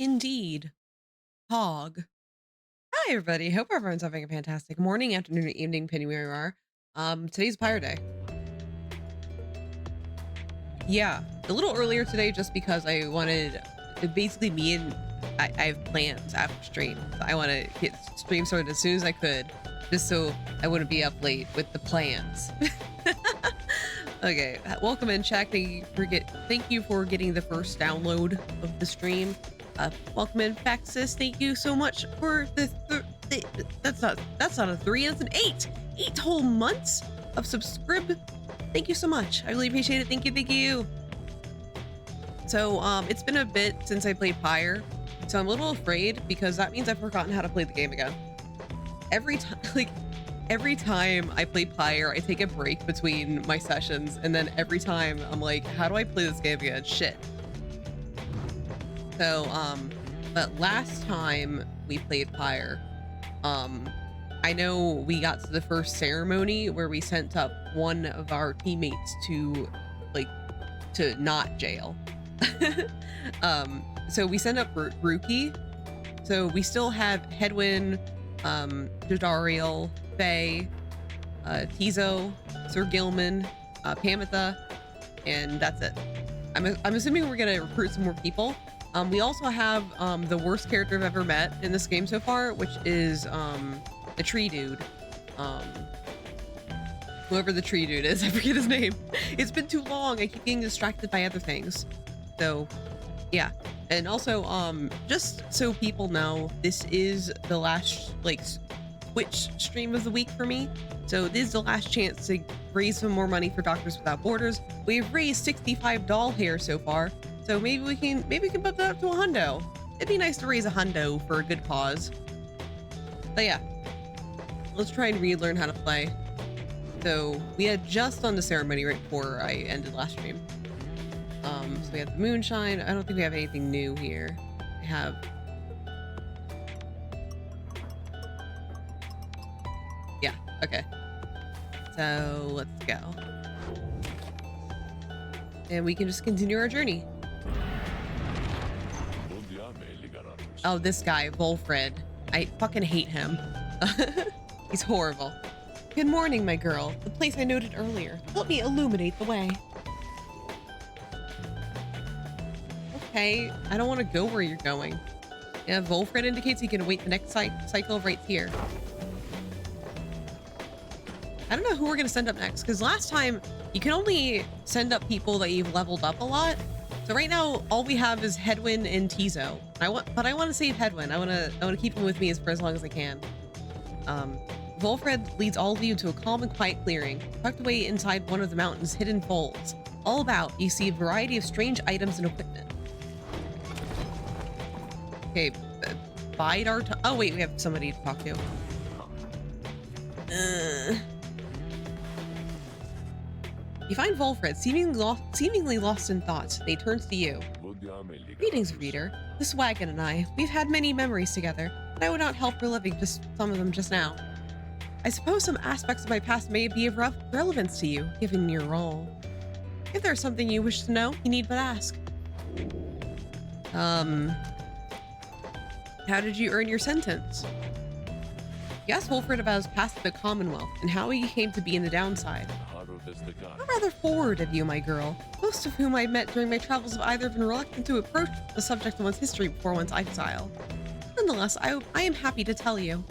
Indeed. Hog. Hi, everybody. Hope everyone's having a fantastic morning, afternoon, or evening, depending where you are. Today's Pyre Day. Yeah, a little earlier today, just because I wanted, basically me and I have plans after stream. So I want to get stream started as soon as I could, just so I wouldn't be up late with the plans. Okay, welcome in, chat. Thank you for getting the first download of the stream. Welcome in, Faxis. Thank you so much for that's not a 3, that's an 8 whole months of subscribe. Thank you so much. I really appreciate it. Thank you. So it's been a bit since I played Pyre, so I'm a little afraid because that means I've forgotten how to play the game again. Every time, every time I play Pyre, I take a break between my sessions, and then every time I'm like, how do I play this game again? Shit. So, but last time we played Pyre, I know we got to the first ceremony where we sent up one of our teammates to, to not jail. So we sent up Rookie. So we still have Hedwin, Jadariel, Faye, Tizo, Sir Gilman, Pamitha, and that's it. I'm assuming we're gonna recruit some more people. We also have the worst character I've ever met in this game so far, which is the tree dude. Whoever the tree dude is, I forget his name. It's been too long. I keep getting distracted by other things. So yeah. And also, just so people know, this is the last Twitch stream of the week for me. So this is the last chance to raise some more money for Doctors Without Borders. We've raised $65 here so far. So maybe we can bump that up to a hundo. It'd be nice to raise a hundo for a good cause. But yeah, let's try and relearn how to play. So we had just done the ceremony right before I ended last stream. So we have the moonshine. I don't think we have anything new here. We have okay. So let's go. And we can just continue our journey. Oh, this guy, Volfred. I fucking hate him. He's horrible. Good morning, my girl. The place I noted earlier. Help me illuminate the way. Okay, I don't want to go where you're going. Yeah, Volfred indicates he can wait the next cycle right here. I don't know who we're going to send up next, because last time you can only send up people that you've leveled up a lot. So right now, all we have is Hedwin and Tizo. But I want to save Hedwin. I want to keep him with me for as long as I can. Volfred leads all of you to a calm and quiet clearing, tucked away inside one of the mountain's hidden folds. All about, you see a variety of strange items and equipment. Okay, bide our time. Oh wait, we have somebody to talk to. You find Volfred seemingly lost in thought. They turns to you. Greetings, reader. This wagon and I, we've had many memories together, and I would not help reliving just some of them just now. I suppose some aspects of my past may be of relevance to you, given your role. If there's something you wish to know, you need but ask. How did you earn your sentence? You asked Volfred about his past at the Commonwealth and how he came to be in the downside. How rather forward of you, my girl. Most of whom I met during my travels have either been reluctant to approach the subject of one's history before one's exile. Nonetheless, I am happy to tell you.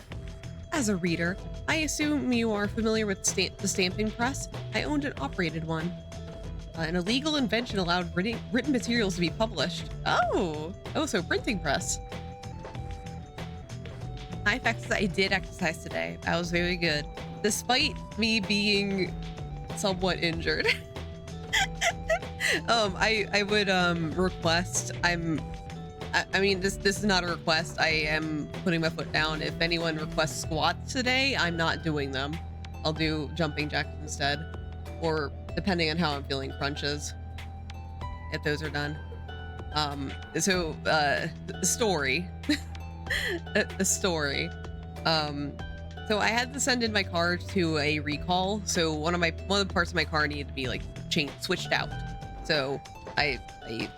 As a reader, I assume you are familiar with the stamping press. I owned and operated one. An illegal invention allowed written materials to be published. Oh, so printing press. I did exercise today. That was very good. Despite me being somewhat injured. I would request, I mean, this is not a request. I am putting my foot down. If anyone requests squats today, I'm not doing them. I'll do jumping jacks instead, or depending on how I'm feeling, crunches, if those are done. Story. A story. So I had to send in my car to a recall. So one of the parts of my car needed to be switched out. So I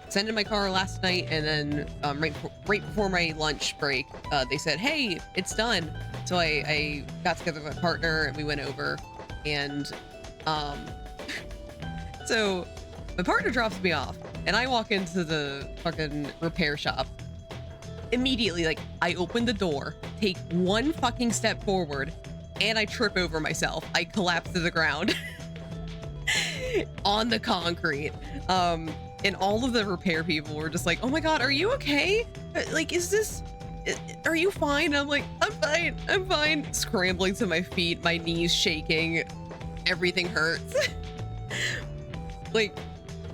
sent in my car last night, and then right before my lunch break, they said, "Hey, it's done." So I got together with my partner and we went over, and so my partner drops me off, and I walk into the fucking repair shop. Immediately, like, I open the door, take one fucking step forward, and I trip over myself. I collapse to the ground on the concrete. And all of the repair people were just like, "Oh my God, are you okay? Like, are you fine?" And I'm like, I'm fine. Scrambling to my feet, my knees shaking, everything hurts. Like,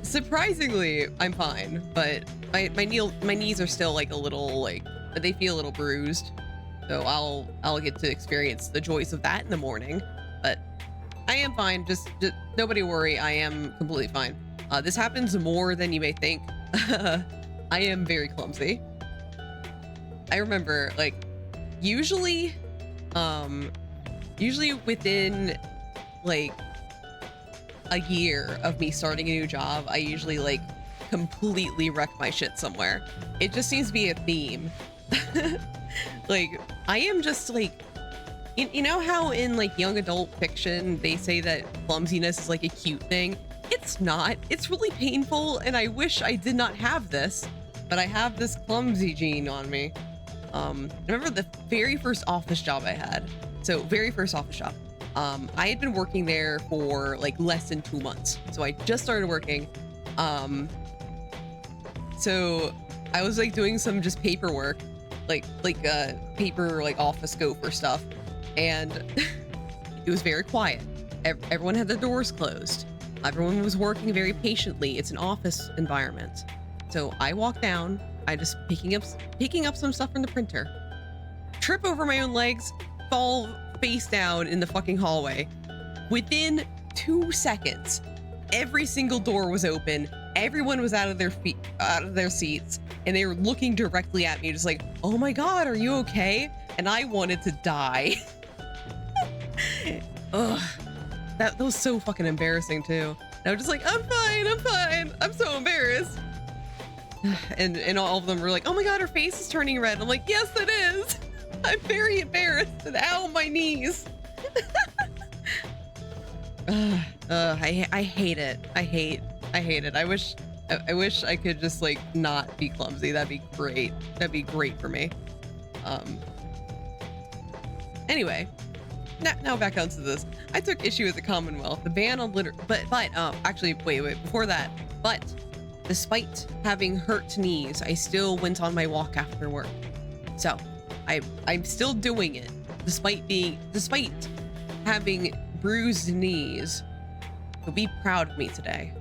surprisingly, I'm fine, but my knees are still like a little, like, they feel a little bruised. So I'll get to experience the joys of that in the morning, but I am fine. Just nobody worry. I am completely fine. This happens more than you may think. I am very clumsy. I remember, like, usually within like a year of me starting a new job, I usually like completely wreck my shit somewhere. It just seems to be a theme. Like, I am just like, you know how in like young adult fiction they say that clumsiness is like a cute thing? It's not. It's really painful, and I wish I did not have this, but I have this clumsy gene on me. I remember the very first office job I had. So very first office job. I had been working there for like less than 2 months. So I just started working. So I was like doing some just paperwork, like paper, like office gopher stuff. And it was very quiet. Everyone had their doors closed. Everyone was working very patiently. It's an office environment. So I walk down, I just picking up some stuff from the printer, trip over my own legs, fall face down in the fucking hallway. Within 2 seconds, every single door was open. Everyone was out of their seats, and they were looking directly at me, just like, "Oh my God, are you okay?" And I wanted to die. Ugh. That was so fucking embarrassing too. And I was just like, I'm fine. I'm so embarrassed. And all of them were like, "Oh my God, her face is turning red." I'm like, "Yes, it is. I'm very embarrassed, and ow, my knees." I hate it. I hate it. I wish I could just like not be clumsy. That'd be great. That'd be great for me. Anyway, now back onto this. I took issue with the Commonwealth, the ban on litter, but actually, wait, before that, but despite having hurt knees, I still went on my walk after work. So I'm still doing it, despite having bruised knees. So be proud of me today.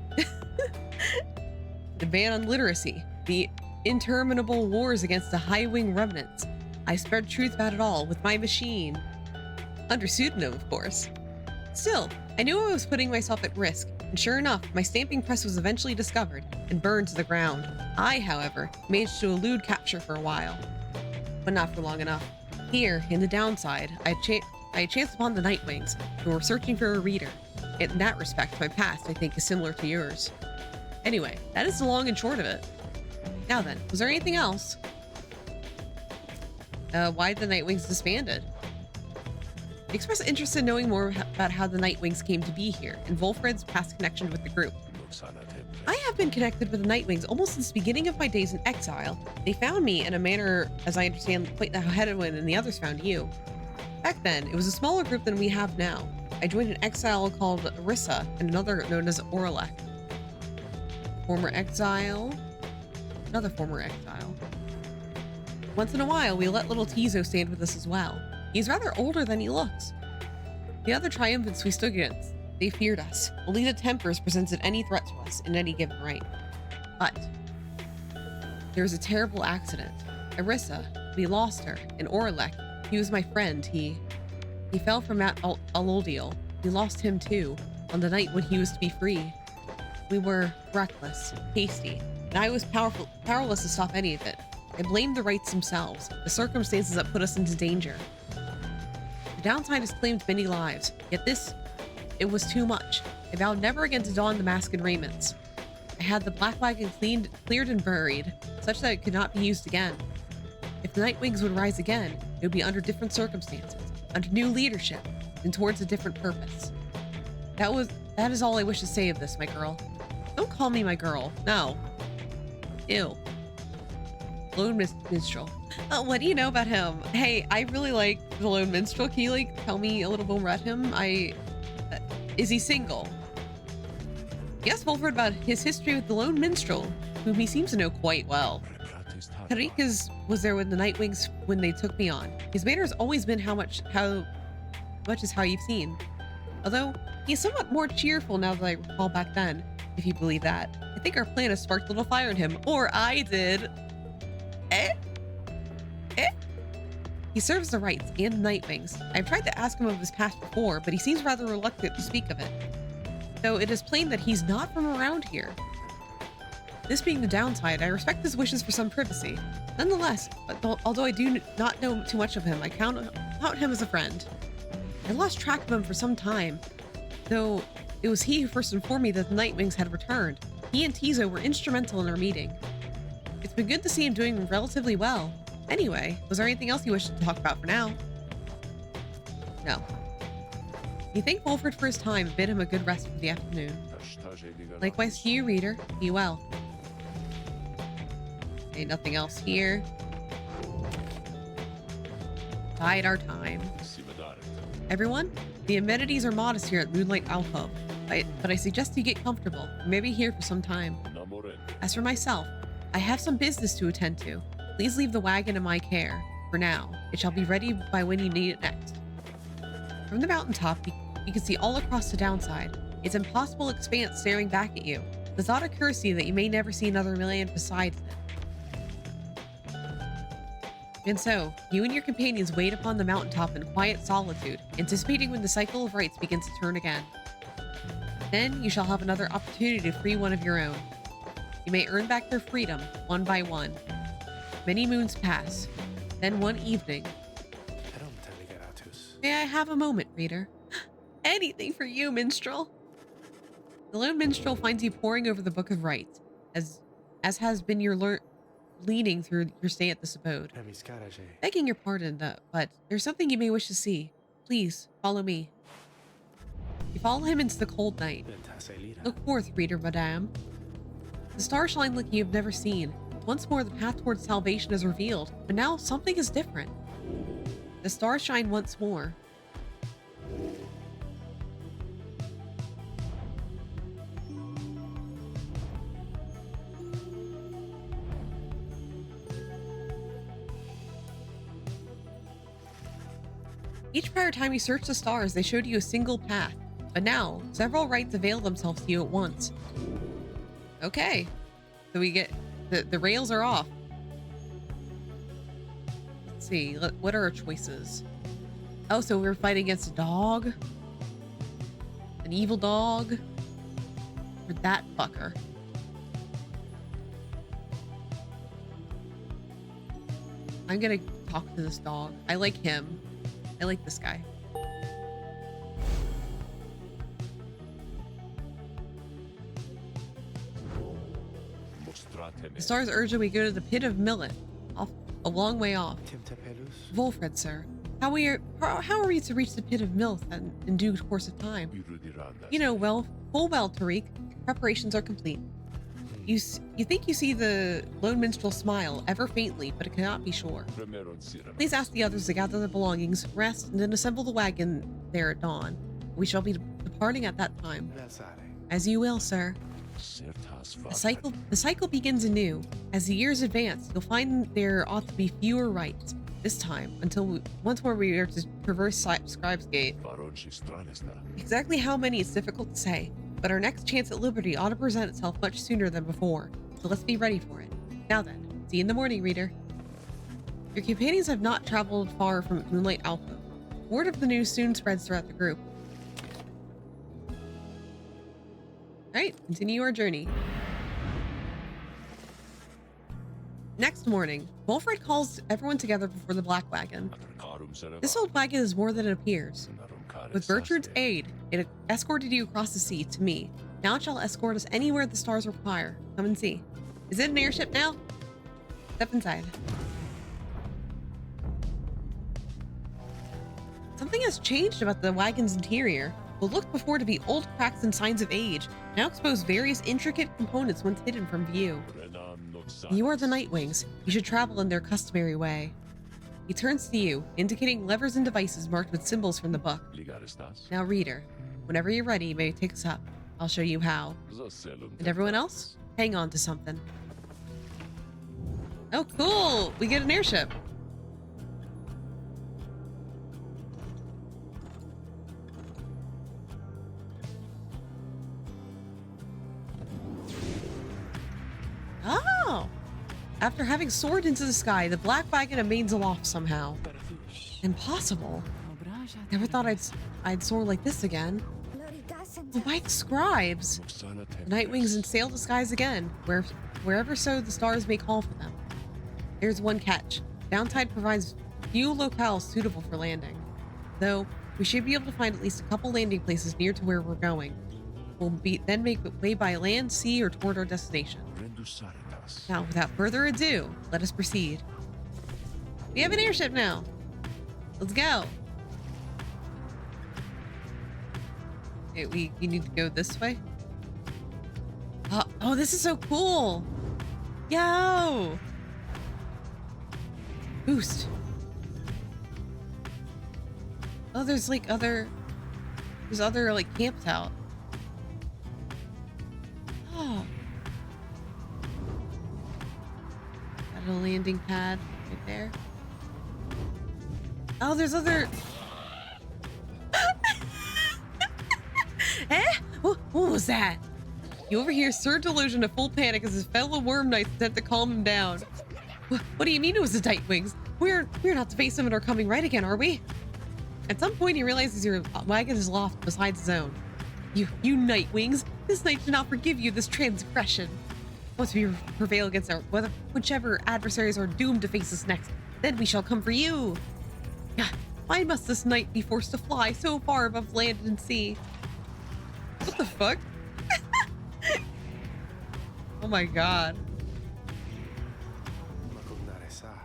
The ban on literacy, the interminable wars against the high-wing remnants. I spread truth about it all with my machine. Under pseudonym, of course. Still, I knew I was putting myself at risk, and sure enough, my stamping press was eventually discovered and burned to the ground. I, however, managed to elude capture for a while, but not for long enough. Here, in the downside, I chanced upon the Nightwings, who were searching for a reader. In that respect, my past, I think, is similar to yours. Anyway, that is the long and short of it. Now then, was there anything else? Why the Nightwings disbanded? Express interest in knowing more about how the Nightwings came to be here, and Wolfred's past connection with the group. I have been connected with the Nightwings almost since the beginning of my days in exile. They found me in a manner, as I understand, quite the Hedwin and the others found you. Back then, it was a smaller group than we have now. I joined an exile called Rissa and another known as Orlek. Former exile? Another former exile. Once in a while, we let little Tizo stand with us as well. He's rather older than he looks. The other triumphants we stood against, they feared us. Only the Tempers presented any threat to us in any given right. But there was a terrible accident. Arissa, we lost her, and Orlek, he was my friend. He fell from Mount Alodiel. We lost him too, on the night when he was to be free. We were reckless, hasty, and I was powerless to stop any of it. I blamed the rights themselves, the circumstances that put us into danger. The downside has claimed many lives, yet it was too much. I vowed never again to don the mask and raiments. I had the black wagon cleared and buried, such that it could not be used again. If the Nightwings would rise again, it would be under different circumstances, under new leadership, and towards a different purpose. That is all I wish to say of this, my girl. Don't call me my girl. No. Ew. Lone Minstrel. Oh, what do you know about him? Hey, I really like the Lone Minstrel. Can you like tell me a little bit more about him? Is he single? Yes, Wolfred about his history with the Lone Minstrel, whom he seems to know quite well. Tariq was there with the Nightwings when they took me on. His manner has always been how much is how you've seen. Although he's somewhat more cheerful now that I recall back then, if you believe that. I think our plan has sparked a little fire in him, or I did. Eh? He serves the Rights and the Nightwings. I've tried to ask him of his past before, but he seems rather reluctant to speak of it. Though it is plain that he's not from around here. This being the downside, I respect his wishes for some privacy. Nonetheless, although I do not know too much of him, I count him as a friend. I lost track of him for some time, though it was he who first informed me that the Nightwings had returned. He and Tizo were instrumental in our meeting. It's been good to see him doing relatively well. Anyway, was there anything else you wish to talk about for now? No. He thanked Wolfred for his time and bid him a good rest for the afternoon. Likewise to you, reader. Be well. Okay, nothing else here. Bide our time. Everyone, the amenities are modest here at Moonlight Alcove, but I suggest you get comfortable. You may be here for some time. As for myself, I have some business to attend to. Please leave the wagon in my care. For now, it shall be ready by when you need it next. From the mountaintop, you can see all across the downside. Its impossible expanse staring back at you. The thought occurs to you that you may never see another land besides it. And so, you and your companions wait upon the mountaintop in quiet solitude, anticipating when the cycle of rights begins to turn again. Then you shall have another opportunity to free one of your own. You may earn back their freedom, one by one. Many moons pass. Then one evening... May I have a moment, reader? Anything for you, minstrel. The Lone Minstrel finds you poring over the Book of Rites, as has been your leaning through your stay at this abode. Begging your pardon, but there's something you may wish to see. Please, follow me. You follow him into the cold night. Look forth, reader, madame. The stars shine like you have never seen. Once more, the path towards salvation is revealed, but now something is different. The stars shine once more. Each prior time you searched the stars, they showed you a single path, but now several rights avail themselves to you at once. Okay, so we get the rails are off. Let's see, what are our choices? Oh, so we're fighting against a dog, an evil dog, or that fucker. I'm gonna talk to this dog. I like him. I like this guy. The stars urge that we go to the pit of Millet, off a long way off. Wolfred, sir, how are we to reach the pit of Millet in due course of time? You know full well, Tariq. Preparations are complete. You think you see the Lone Minstrel smile, ever faintly, but it cannot be sure. Please ask the others to gather their belongings, rest, and then assemble the wagon there at dawn. We shall be departing at that time. As you will, sir. The cycle begins anew. As the years advance, you'll find there ought to be fewer rights. This time, until once more we are to traverse Scribe's Gate. Exactly how many is difficult to say, but our next chance at liberty ought to present itself much sooner than before, so let's be ready for it. Now then, see you in the morning, reader. Your companions have not traveled far from Moonlight Alpha. Word of the news soon spreads throughout the group. Alright, continue our journey. Next morning, Wolfred calls everyone together before the black wagon. This old wagon is more than it appears. With Bertrand's aid, it escorted you across the sea to me. Now it shall escort us anywhere the stars require. Come and see. Is it an airship now? Step inside. Something has changed about the wagon's interior. What looked before to be old cracks and signs of age now expose various intricate components once hidden from view. You are the Nightwings. You should travel in their customary way. He turns to you, indicating levers and devices marked with symbols from the book. Now, reader, whenever you're ready, you may take us up. I'll show you how. And everyone else, hang on to something. Oh, cool! We get an airship. Oh! After having soared into the sky, the black wagon remains aloft somehow. Impossible. Never thought I'd soar like this again. The white scribes. The Nightwings sail the skies again, wherever so the stars may call for them. There's one catch. Downtide provides few locales suitable for landing. Though, we should be able to find at least a couple landing places near to where we're going. We'll then make way by land, sea, or toward our destination. Now, without further ado, let us proceed. We have an airship now. Let's go. Okay, we need to go this way. Oh, this is so cool. Yo. Boost. Oh, there's other like camps out. Oh. Got a landing pad right there. Oh, there's other. Eh? What was that? You overhear Sir Delusion in full panic as his fellow worm knights attempt to calm him down. What do you mean it was the Nightwings? We're not to face them and are coming right again, are we? At some point he realizes your wagon is lost beside his own. You Nightwings, this knight should not forgive you this transgression. Once we prevail against whichever adversaries are doomed to face us next, then we shall come for you. Why must this knight be forced to fly so far above land and sea? What the fuck? Oh my god.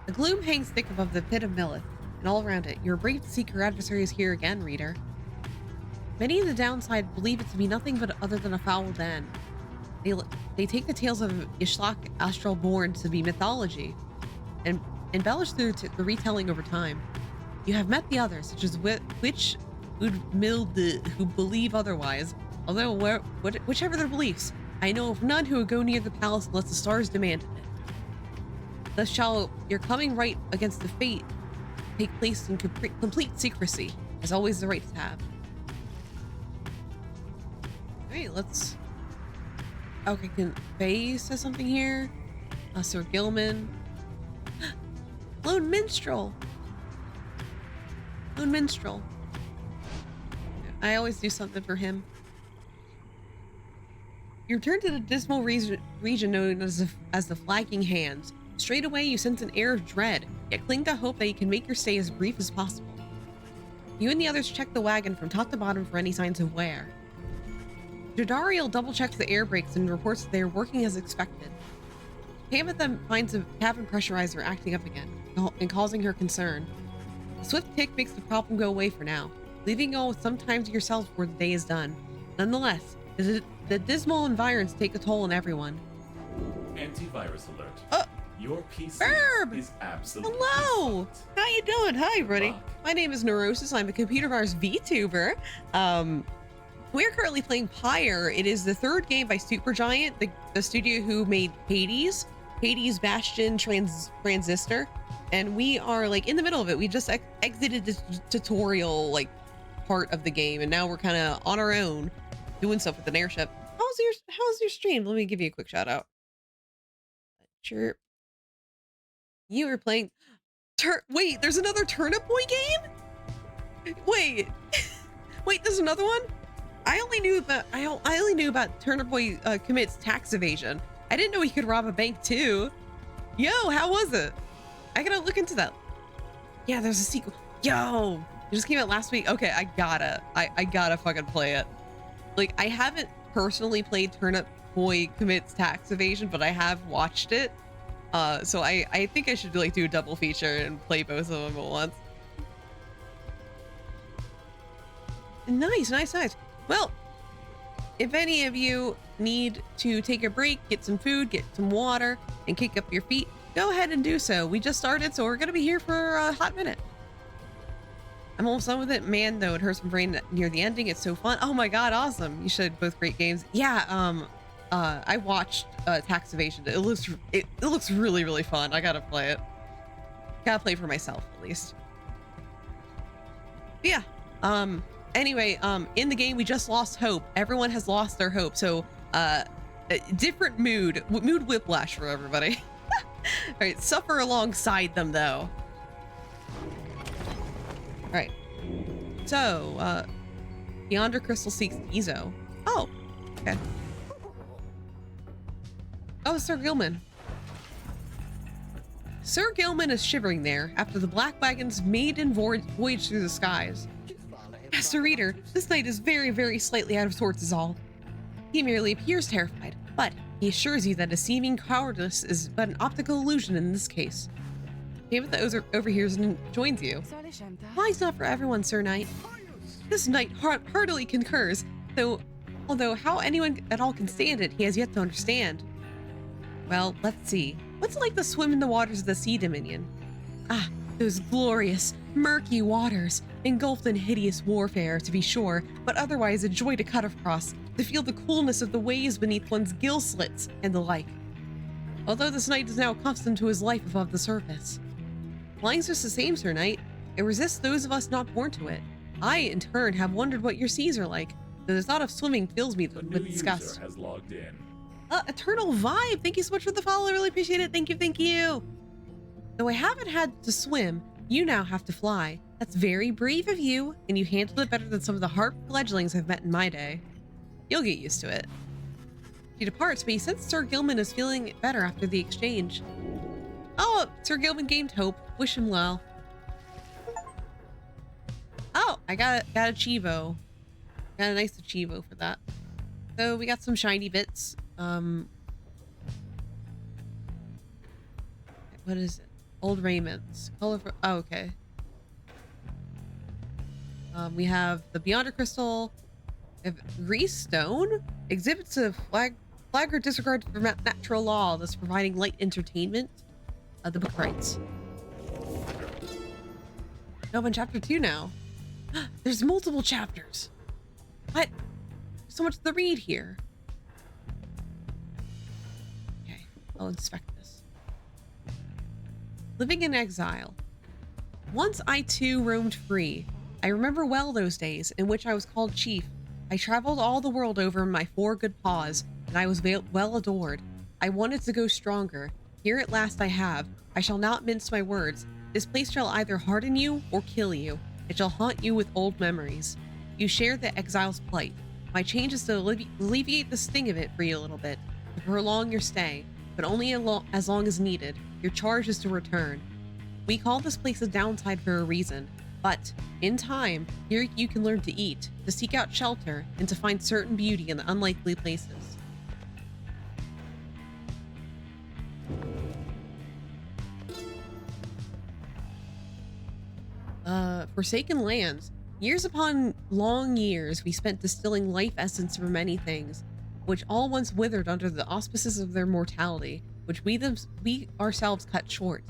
The gloom hangs thick above the pit of Millith, and all around it, you're brave to seek your adversaries here again, reader. Many in the downside believe it to be nothing but other than a foul den. They take the tales of Ishlak Astral Born to be mythology, and embellish through the retelling over time. You have met the others, such as Witch Udmilde, who believe otherwise. Although, whichever their beliefs, I know of none who would go near the palace unless the stars demanded it. Thus shall your coming right against the fate take place in complete secrecy, as always the right to have. Alright, let's... Okay, Faye says something here. Sir Gilman. Lone Minstrel! Lone Minstrel. I always do something for him. You return to the dismal region known as the Flagging Hands. Straight away, you sense an air of dread, yet cling to hope that you can make your stay as brief as possible. You and the others check the wagon from top to bottom for any signs of wear. Jadariel double-checks the air brakes and reports that they are working as expected. Tabitha finds the cabin pressurizer acting up again, and causing her concern. A swift tick makes the problem go away for now, leaving you some time to yourselves before the day is done. Nonetheless, the dismal environs take a toll on everyone. Antivirus alert. Your PC Herb! is absolutely Hello! fucked. How you doing? Hi, everybody. Fuck. My name is Neurosis. I'm a computer virus VTuber. We're currently playing Pyre. It is the third game by Supergiant, the studio who made Hades, Bastion, Transistor, and we are like in the middle of it. We just exited this tutorial like part of the game, and now we're kind of on our own doing stuff with an airship. How's your stream? Let me give you a quick shout out. Sure. You were playing wait, there's another Turnip Boy game? Wait. Wait, there's another one? I only knew about Turnip Boy commits tax evasion. I didn't know he could rob a bank too. Yo, how was it? I gotta look into that. Yeah, there's a sequel. Yo, it just came out last week. Okay, I gotta fucking play it. like, I haven't personally played Turnip Boy Commits Tax Evasion, but I have watched it. So I think I should like do a double feature and play both of them at once. Nice, nice, nice. Well, if any of you need to take a break, get some food, get some water, and kick up your feet, go ahead and do so. We just started, so we're gonna be here for a hot minute. I'm almost done with it. Man, though, it hurts my brain near the ending. It's so fun. Oh my god, awesome. You should, both great games. Yeah, I watched Tax Evasion. It looks really, really fun. I gotta play it. Gotta play for myself, at least. But yeah, anyway, in the game, we just lost hope. Everyone has lost their hope. So, different mood whiplash for everybody. All right, suffer alongside them, though. All right. So, Yonder Crystal seeks Izo. Oh, okay. Oh, Sir Gilman. Sir Gilman is shivering there after the Black Wagon's maiden voyage through the skies. Master Reader, this knight is very, very slightly out of sorts is all. He merely appears terrified, but he assures you that his seeming cowardice is but an optical illusion in this case. Tabitha overhears and joins you. Flying's not for everyone, Sir Knight. This knight heartily concurs, although how anyone at all can stand it, he has yet to understand. Well, let's see. What's it like to swim in the waters of the Sea Dominion? Ah, those glorious, murky waters, engulfed in hideous warfare, to be sure, but otherwise a joy to cut across, to feel the coolness of the waves beneath one's gill slits, and the like. Although this knight is now accustomed to his life above the surface. Flying's just the same, Sir Knight. It resists those of us not born to it. I, in turn, have wondered what your seas are like, though the thought of swimming fills me with disgust. Has logged in. Eternal Vibe, thank you so much for the follow. I really appreciate it. Thank you, thank you. Though I haven't had to swim, you now have to fly. That's very brave of you, and you handled it better than some of the harp fledglings I've met in my day. You'll get used to it. He departs, but he says Sir Gilman is feeling better after the exchange. Oh, Sir Gilman gained hope. Wish him well. Oh, I got a Chivo. Got a nice Chivo for that. So we got some shiny bits. What is it? Old raiments. Colorful. Oh, okay. We have the Beyonder Crystal. Grease Stone exhibits a flagrant disregard for natural law, thus providing light entertainment. The book writes. No, I'm in chapter 2 now. There's multiple chapters. What? So much to read here. Okay, I'll inspect this. Living in exile. Once I too roamed free. I remember well those days in which I was called chief. I traveled all the world over in my 4 good paws, and I was well adored. I wanted to go stronger. Here at last I have. I shall not mince my words. This place shall either harden you or kill you. It shall haunt you with old memories. You share the exile's plight. My change is to alleviate the sting of it for you a little bit, to prolong your stay, but only as long as needed. Your charge is to return. We call this place a downside for a reason, but in time, here you can learn to eat, to seek out shelter, and to find certain beauty in the unlikely places. Forsaken lands. Years upon long years we spent distilling life essence from many things, which all once withered under the auspices of their mortality, which we ourselves cut short.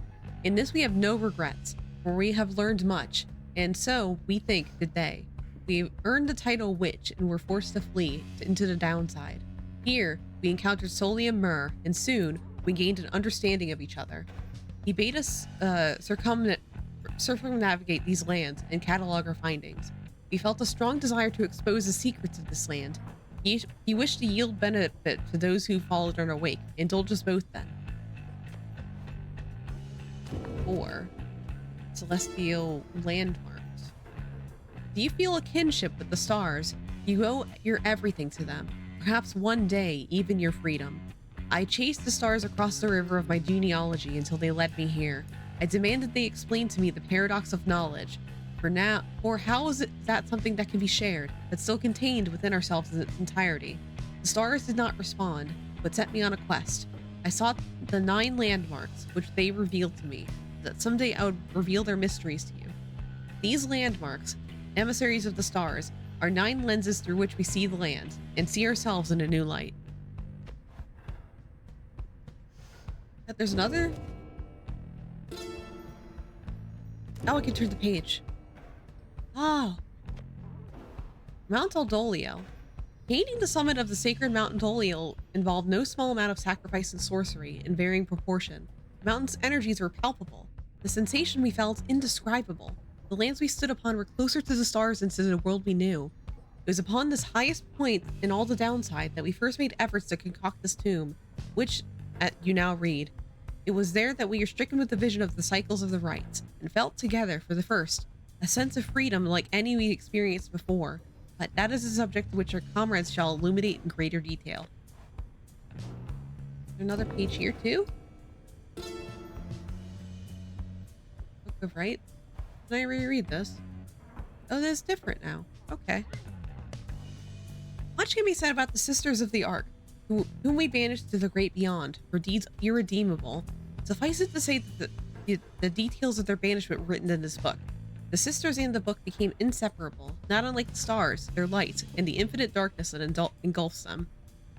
In this we have no regrets, for we have learned much, and so, we think, did they. We earned the title Witch and were forced to flee into the downside. Here, we encountered Solium Myrrh, and soon, we gained an understanding of each other. He bade us circumnavigate these lands and catalog our findings. We felt a strong desire to expose the secrets of this land. He wished to yield benefit to those who followed in our wake. Indulge us both then. Or celestial landmarks. Do you feel a kinship with the stars? You owe your everything to them. Perhaps one day, even your freedom. I chased the stars across the river of my genealogy until they led me here. I demanded they explain to me the paradox of knowledge. For now, or how is that something that can be shared, but still contained within ourselves in its entirety? The stars did not respond, but sent me on a quest. I sought the 9 landmarks, which they revealed to me, that someday I would reveal their mysteries to you. These landmarks, emissaries of the stars, are 9 lenses through which we see the land and see ourselves in a new light. But there's another? Now I can turn the page. Oh. Mount Aldolio. Gaining the summit of the sacred Mount Aldolio involved no small amount of sacrifice and sorcery in varying proportion. The mountain's energies were palpable. The sensation we felt indescribable. The lands we stood upon were closer to the stars than to the world we knew. It was upon this highest point in all the downside that we first made efforts to concoct this tomb, which, you now read. It was there that we were stricken with the vision of the cycles of the rites, and felt together, for the first, a sense of freedom like any we experienced before, but that is a subject which our comrades shall illuminate in greater detail. Another page here too? Book of Rites? Can I reread this? Oh, that's different now. Okay. Much can be said about the Sisters of the Ark, whom we banished to the great beyond, for deeds irredeemable. Suffice it to say that the details of their banishment were written in this book. The sisters and the book became inseparable, not unlike the stars, their light, and the infinite darkness that engulfs them.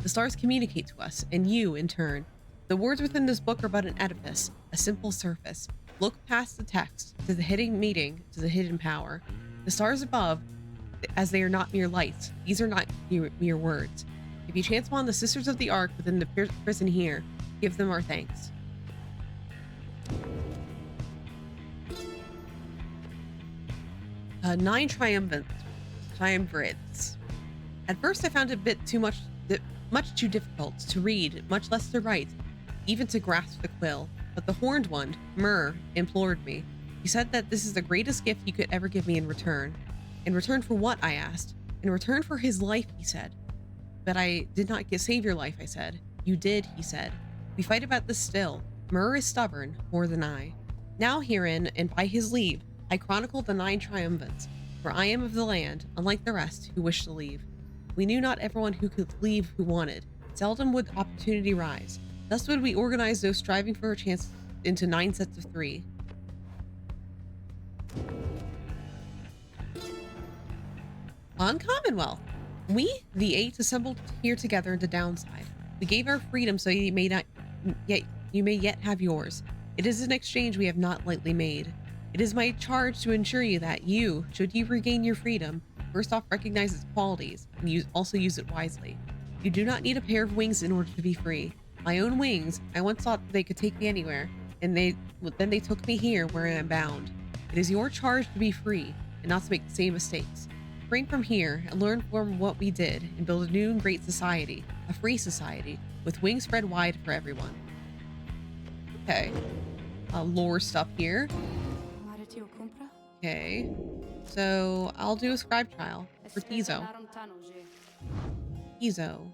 The stars communicate to us, and you, in turn. The words within this book are but an edifice, a simple surface. Look past the text, to the hidden meaning, to the hidden power. The stars above, as they are not mere lights, these are not mere words. If you chance upon the Sisters of the Ark within the prison here, give them our thanks. Nine triumvirates. At first I found it a bit too much too difficult to read, much less to write, even to grasp the quill. But the horned one, Myrrh, implored me. He said that this is the greatest gift you could ever give me in return. In return for what? I asked. In return for his life, he said. But I did not save your life, I said. You did, he said. We fight about this still. Myrrh is stubborn, more than I. Now herein, and by his leave, I chronicle the 9 triumvirates, for I am of the land, unlike the rest, who wish to leave. We knew not everyone who could leave who wanted. Seldom would opportunity rise. Thus would we organize those striving for a chance into 9 sets of 3. On Commonwealth. We, the 8, assembled here together in the downside. We gave our freedom so you may yet have yours. It is an exchange we have not lightly made. It is my charge to ensure you that you, should you regain your freedom, first off recognize its qualities and also use it wisely. You do not need a pair of wings in order to be free. My own wings, I once thought they could take me anywhere, and then they took me here where I am bound. It is your charge to be free and not to make the same mistakes. Refrain from here and learn from what we did and build a new and great society, a free society, with wings spread wide for everyone. Okay. Lore stuff here. Okay. So I'll do a scribe trial for Tizo. Tizo.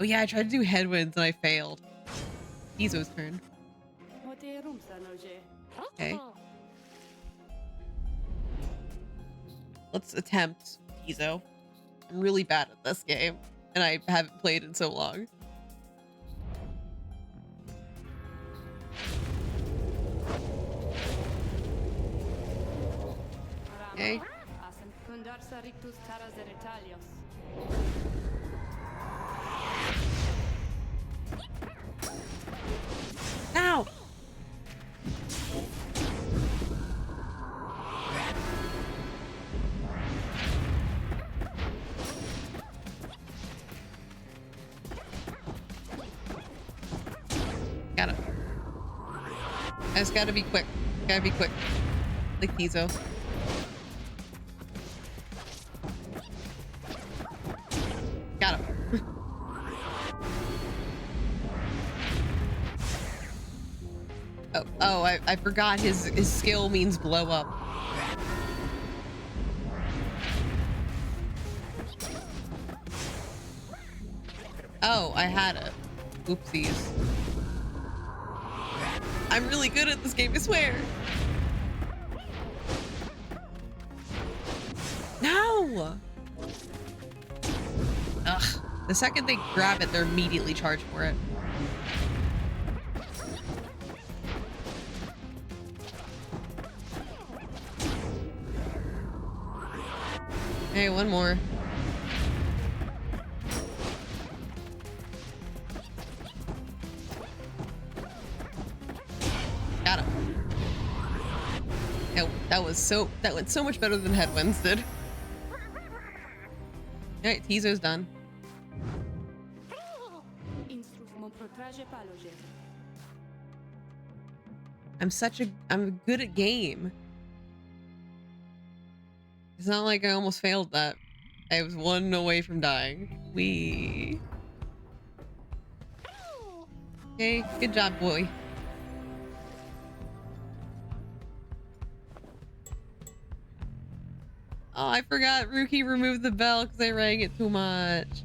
Oh yeah, I tried to do headwinds and I failed. Tizo's turn. Okay. Let's attempt Tizo. I'm really bad at this game, and I haven't played in so long. Okay. Ow! Got it. I just gotta be quick. Gotta be quick. Like Tizo. Got him. Oh, I forgot his skill means blow up. Oh, I had it. Oopsies. I'm really good at this game, I swear. No! Ugh. The second they grab it, they're immediately charged for it. Hey, one more. Got him. Oh, that went so much better than Headwinds did. Alright, Tizo's done. I'm good at game. It's not like I almost failed that. I was one away from dying. Okay, good job, boy. Oh, I forgot Ruki removed the bell because I rang it too much.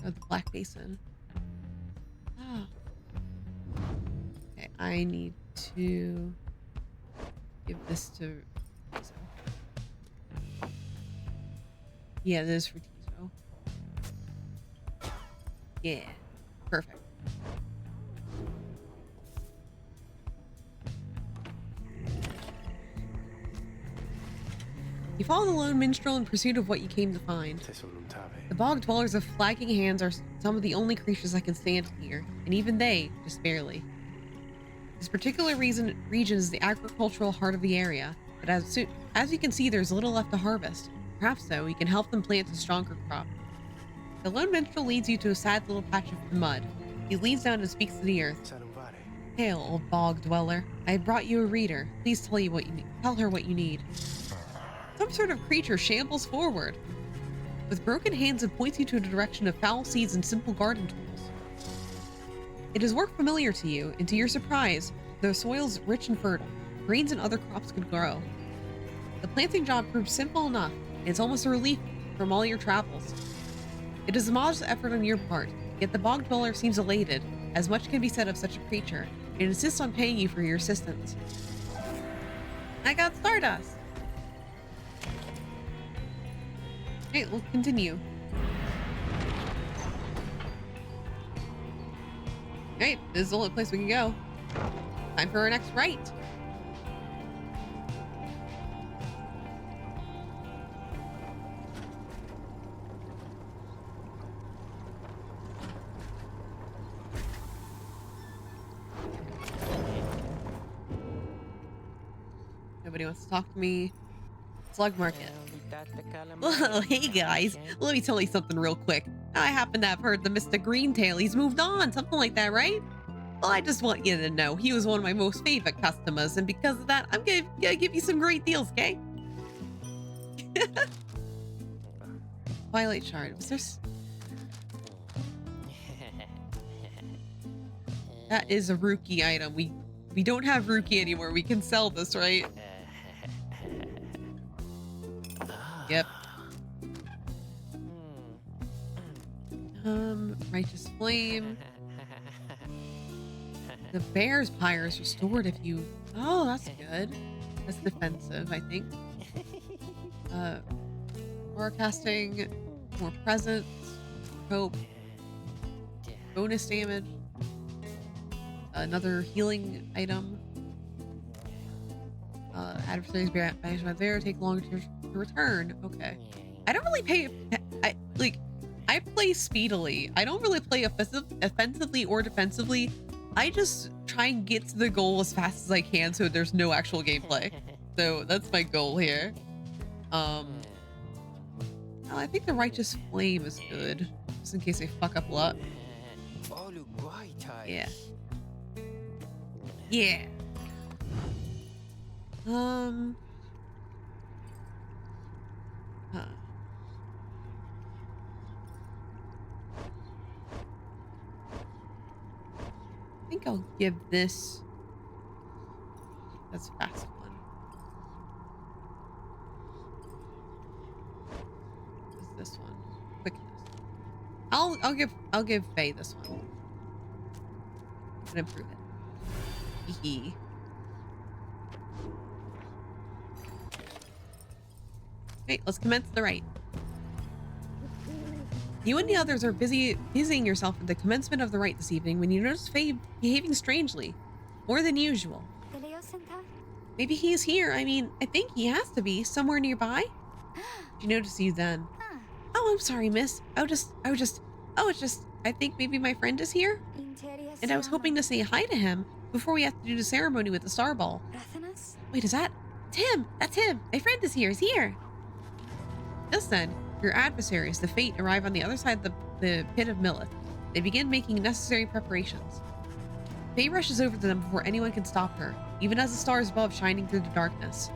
Oh, the black basin. Oh. Okay, I need to give this to Tizo. Yeah, this is for Tizo. Yeah, perfect. You follow the lone minstrel in pursuit of what you came to find. The bog dwellers of flagging hands are some of the only creatures that can stand here, and even they, just barely. This particular region is the agricultural heart of the area, but as you can see, there's little left to harvest. Perhaps, though, we can help them plant a stronger crop. The lone minstrel leads you to a sad little patch of mud. He leans down and speaks to the earth. Hail, old bog dweller. I have brought you a reader. Please tell her what you need. Some sort of creature shambles forward. With broken hands, it points you to the direction of foul seeds and simple garden tools. It is work familiar to you, and to your surprise, the soil's rich and fertile. Grains and other crops could grow. The planting job proves simple enough, and it's almost a relief from all your travels. It is a modest effort on your part, yet the bog dweller seems elated, as much can be said of such a creature, and insists on paying you for your assistance. I got Stardust! Okay, we'll continue. Alright, this is the only place we can go. Time for our next rite. Nobody wants to talk to me. Slug Market. Well, hey guys, let me tell you something real quick. I happen to have heard the Mr. Greentail, he's moved on, something like that, right? Well, I just want you to know he was one of my most favorite customers, and because of that, I'm gonna give you some great deals, okay? Twilight Shard. Was there... That is a Rookie item. We don't have Rookie anymore. We can sell this, right? Yep. Righteous Flame. The bear's pyre is restored if you... Oh, that's good. That's defensive, I think. Forecasting, more presence, hope, bonus damage, another healing item. Adversaries banished by there take longer to return. Okay. I don't really pay... I play speedily. I don't really play offensively or defensively. I just try and get to the goal as fast as I can so there's no actual gameplay. So that's my goal here. I think the Righteous Flame is good, just in case I fuck up a lot. Yeah. Yeah. I think I'll give this... That's a fast one. What's this one? Quickness. I'll give Faye this one. And improve it. Hee. Okay, let's commence the rite. You and the others are busying yourself with the commencement of the rite this evening when you notice Faye behaving strangely, more than usual. Maybe he is here. I mean, I think he has to be somewhere nearby. She noticed you then. Oh, I'm sorry, miss. I think maybe my friend is here. And I was hoping to say hi to him before we have to do the ceremony with the star ball. Wait, is that? It's him. That's him. My friend is here. He's here. Just then, your adversaries, the Fate, arrive on the other side of the pit of Millith. They begin making necessary preparations. Faye rushes over to them before anyone can stop her, even as the stars above shining through the darkness.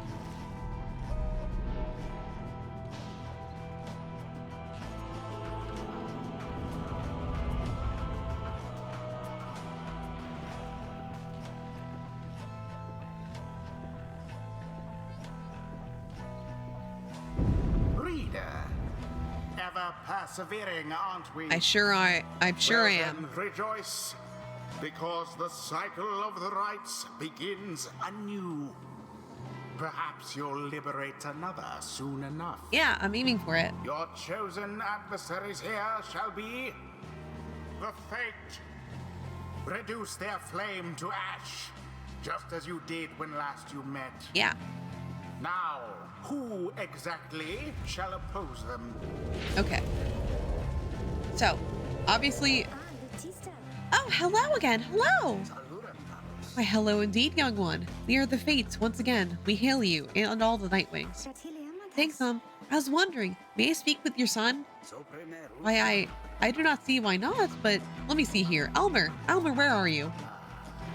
Ever persevering, aren't we? I'm sure I am. Rejoice, because the cycle of the rites begins anew. Perhaps you'll liberate another soon enough. Yeah, I'm aiming for it. Your chosen adversaries here shall be the Fate. Reduce their flame to ash, just as you did when last you met. Yeah. Now, who exactly shall oppose them? Okay. So, obviously... Oh, hello again. Hello. Why, hello indeed, young one. We are the Fates once again. We hail you and all the Nightwings. Thanks, I was wondering, may I speak with your son? Why, I do not see why not, but let me see here. Elmer, where are you?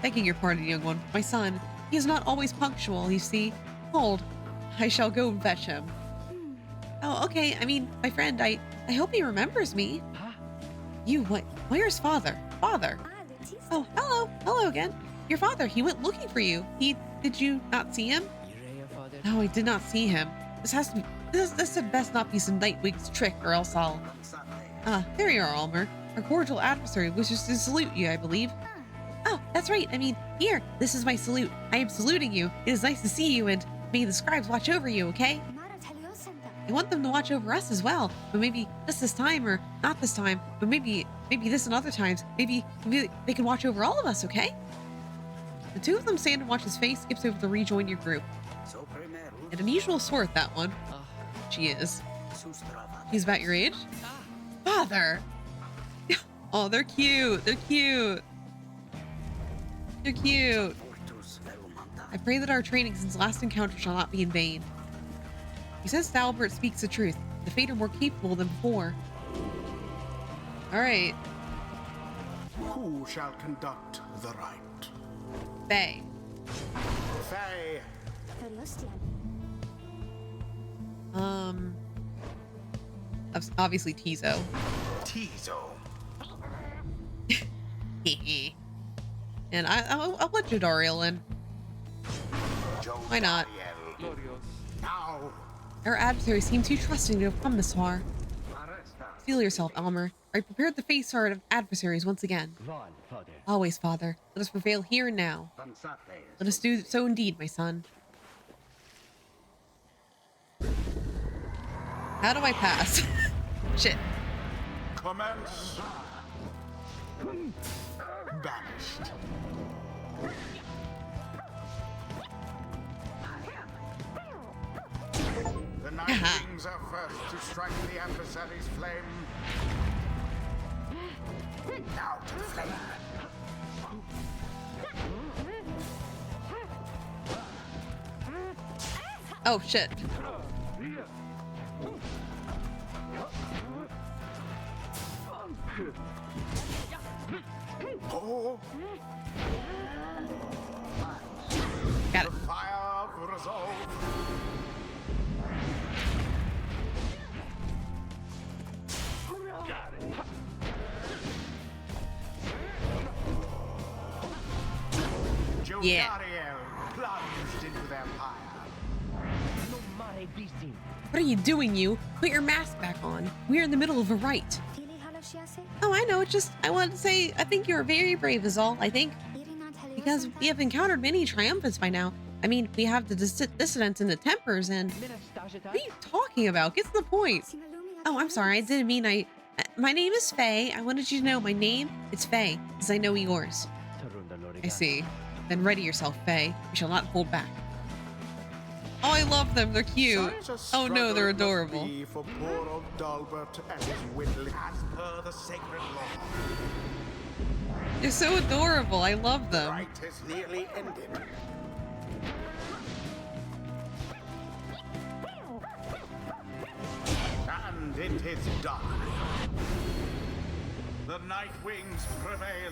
Begging your pardon, young one. My son, he is not always punctual, you see. Hold. I shall go fetch him. Oh, okay. I mean, my friend, I hope he remembers me. You, what? Where's father? Father? Oh, hello again. Your father, he went looking for you. Did you not see him? No, I did not see him. This had best not be some Nightwing's trick, or else I'll... there you are, Almer. Our cordial adversary wishes to salute you, I believe. Oh, that's right. I mean, here, this is my salute. I am saluting you. It is nice to see you, and may the scribes watch over you, okay? I want them to watch over us as well, but maybe just this time, or not this time, but maybe this and other times. Maybe they can watch over all of us, okay? The two of them stand and watch as Faye skips over to rejoin your group. An unusual sort, that one. She is. He's about your age? Father! Oh, they're cute. They're cute. They're cute. I pray that our training since last encounter shall not be in vain. He says Albert speaks the truth. The Fate are more capable than before. Alright. Who shall conduct the rite? Faye. Faye. Obviously Tizo. Tizo. And I'll put Jodariel in. Why not? Now. Our adversaries seem too trusting to have come this far. Feel yourself, Elmer. I prepared the face our adversaries once again. Always, Father. Let us prevail here and now. Let us do so indeed, my son. How do I pass? Shit. Commence. Banished. The Nightwings are first to strike the adversary's flame. Now to flame. Oh, shit. Oh. Got it. The fire of resolve. Yeah. Jodariel plunged into their pyre. What are you doing, you? Put your mask back on. We're in the middle of a rite. Oh, I know. I wanted to say, I think you're very brave is all, I think. Because we have encountered many triumphants by now. I mean, we have the dissidents and the tempers, and what are you talking about? Get to the point. Oh, I'm sorry. I didn't mean my name is Faye. I wanted you to know my name is Faye, because I know yours. I see. Then ready yourself, Faye. We shall not hold back. Oh, I love them. They're cute. Oh no, they're adorable. For poor old Dalbert and his whittling as per the sacred law. They're so adorable. I love them. Right is nearly ended. And it is done. The Nightwings prevail.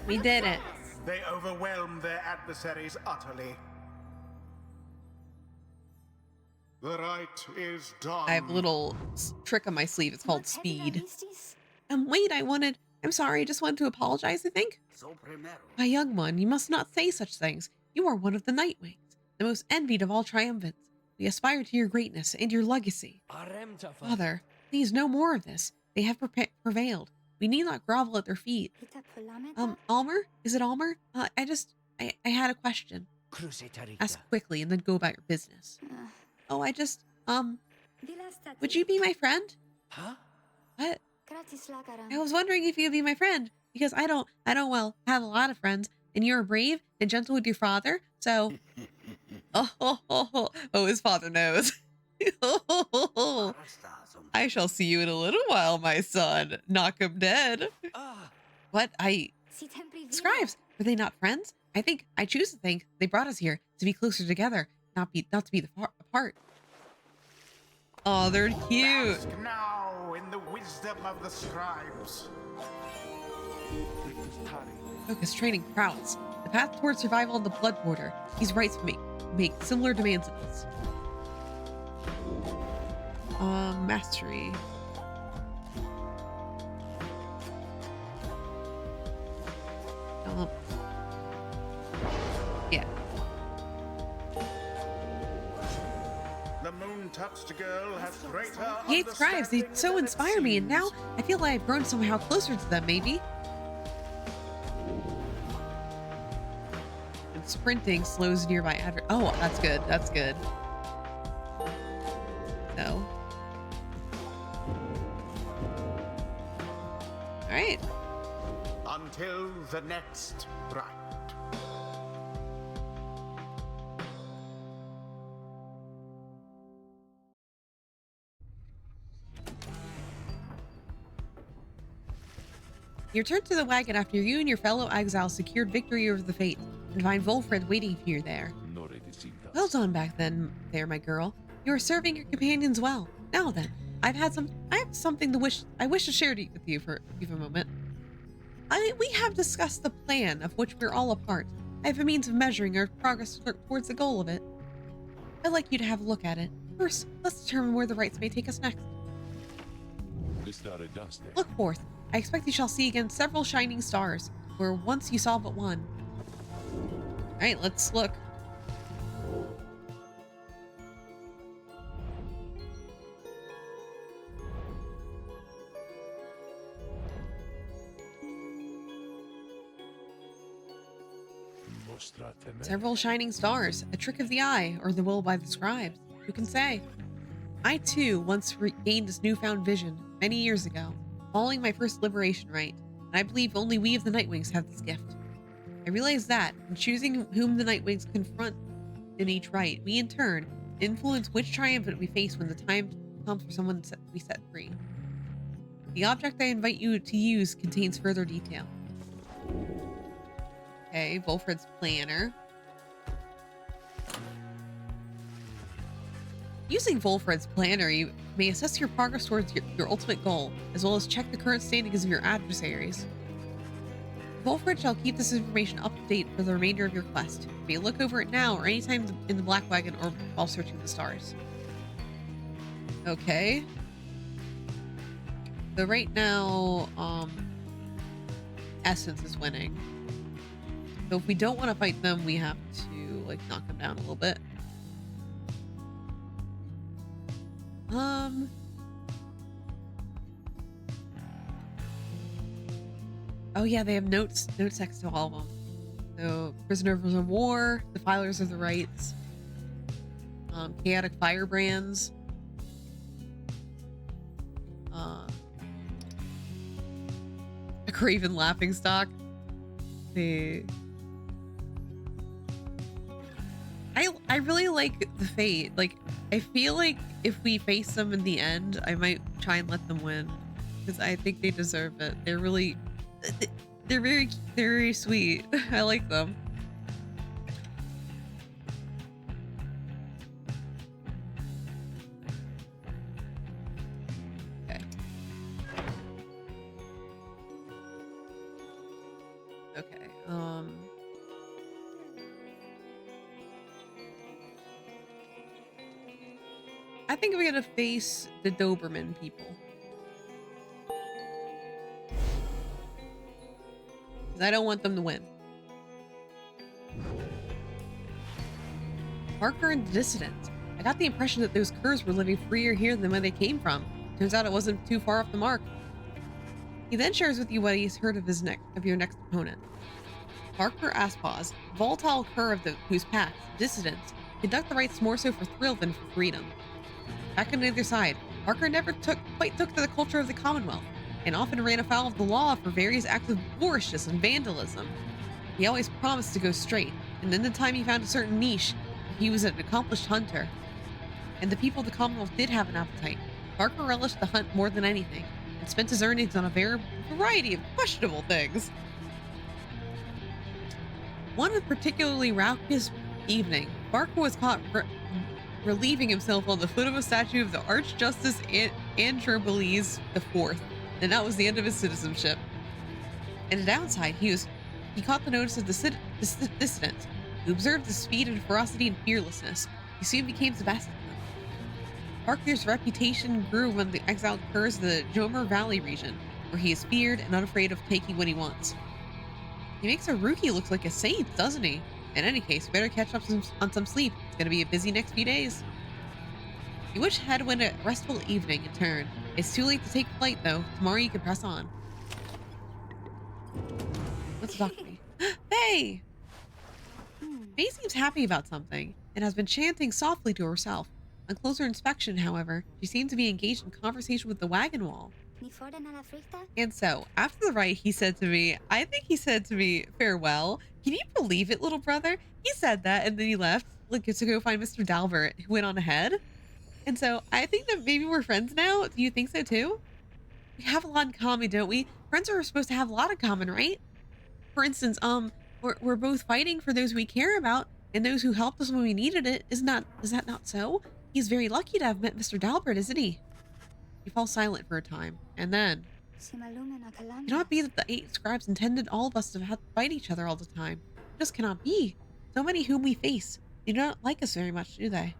We did it. They overwhelm their adversaries utterly. The right is done. I have a little trick on my sleeve. It's called speed. Wait, I'm sorry. I just wanted to apologize, I think. My young one, you must not say such things. You are one of the Nightwings, the most envied of all triumphants. We aspire to your greatness and your legacy. Father, please no more of this. They have prevailed. We need not grovel at their feet. Almer? Is it Almer? I had a question. Ask quickly and then go about your business. Oh, would you be my friend? Huh? What? I was wondering if you'd be my friend, because I don't have a lot of friends, and you're brave and gentle with your father, so... Oh, his father knows. I shall see you in a little while, my son. Knock him dead. What? Scribes, were they not friends? I choose to think they brought us here to be closer together, not to be apart. Oh, they're cute. Bask now in the wisdom of the scribes. Focus training prowess. The path towards survival on the blood border. These rights make similar demands of us. Mastery. Yeah. The moon-touched girl has greater The 8 scribes, they so inspire me, and now I feel like I've grown somehow closer to them, maybe. And sprinting slows nearby oh, that's good. That's good. So. All right. Until the next rite. You return to the wagon after you and your fellow exiles secured victory over the fate and find Wolfred waiting for you there. Well done back then, my girl. You are serving your companions well. Now then, I have something I wish to share with you for a moment. We have discussed the plan of which we're all a part. I have a means of measuring our progress towards the goal of it. I'd like you to have a look at it. First, let's determine where the rites may take us next. Look forth. I expect you shall see again several shining stars, where once you saw but one. Alright, let's look. Several shining stars, a trick of the eye, or the will by the scribes. Who can say? I too once gained this newfound vision, many years ago, following my first liberation rite, and I believe only we of the Nightwings have this gift. I realize that, in choosing whom the Nightwings confront in each rite, we in turn influence which triumphant we face when the time comes for someone to be set free. The object I invite you to use contains further detail. Okay, Wolfred's planner. Using Wolfred's planner, you may assess your progress towards your ultimate goal, as well as check the current standings of your adversaries. Wolfred shall keep this information up to date for the remainder of your quest. You may look over it now or anytime in the Black Wagon or while searching the stars. Okay. So right now, Essence is winning. So if we don't want to fight them, we have to, like, knock them down a little bit. Oh yeah, they have notes next to all of them. So, prisoners of war, defilers of the rights, chaotic firebrands, a craven laughingstock. I really like the fate. Like, I feel like if we face them in the end, I might try and let them win because I think they deserve it. They're very sweet. I like them. Okay. Okay. I think we're gonna face the Doberman people. I don't want them to win. Parker and the Dissident. I got the impression that those curs were living freer here than where they came from. Turns out it wasn't too far off the mark. He then shares with you what he's heard of your next opponent. Parker Aspaws, volatile cur of whose packs, dissidents, conduct the rites more so for thrill than for freedom. Back on the other side, Parker never quite took to the culture of the Commonwealth, and often ran afoul of the law for various acts of boorishness and vandalism. He always promised to go straight, and then the time he found a certain niche, he was an accomplished hunter. And the people of the Commonwealth did have an appetite. Parker relished the hunt more than anything, and spent his earnings on a variety of questionable things. One particularly raucous evening, Parker was caught relieving himself on the foot of a statue of the Archjustice Antropoles IV, and that was the end of his citizenship. And the downside, he caught the notice of the dissident, who observed his speed and ferocity and fearlessness. He soon became the best of them. Parker's reputation grew when the exiled curs of the Jomer Valley region, where he is feared and unafraid of taking what he wants. He makes Haruki look like a saint, doesn't he? In any case, we better catch up on some sleep. It's going to be a busy next few days. You wish had win a restful evening in turn. It's too late to take flight, though. Tomorrow you can press on. Let's talk to me. Faye! Faye seems happy about something, and has been chanting softly to herself. On closer inspection, however, she seemed to be engaged in conversation with the wagon wall. And so, after the rite, I think he said to me, farewell. Can you believe it, little brother? He said that, and then he left, like, to go find Mr. Dalbert, who went on ahead. And so, I think that maybe we're friends now. Do you think so, too? We have a lot in common, don't we? Friends are supposed to have a lot in common, right? For instance, we're both fighting for those we care about, and those who helped us when we needed it. Is that not so? He's very lucky to have met Mr. Dalbert, isn't he? He falls silent for a time, and then... It cannot be that the 8 scribes intended all of us to have to fight each other all the time. It just cannot be. So many whom we face, they do not like us very much, do they?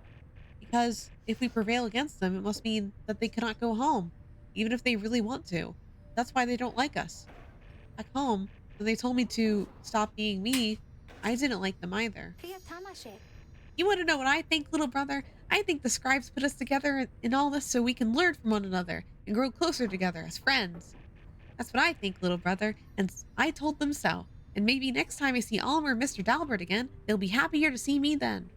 Because if we prevail against them, it must mean that they cannot go home, even if they really want to. That's why they don't like us. Back home, when they told me to stop being me, I didn't like them either. You want to know what I think, little brother? I think the scribes put us together in all this so we can learn from one another and grow closer together as friends. That's what I think, little brother, and I told them so. And maybe next time I see Alma or Mr. Dalbert again, they'll be happier to see me then.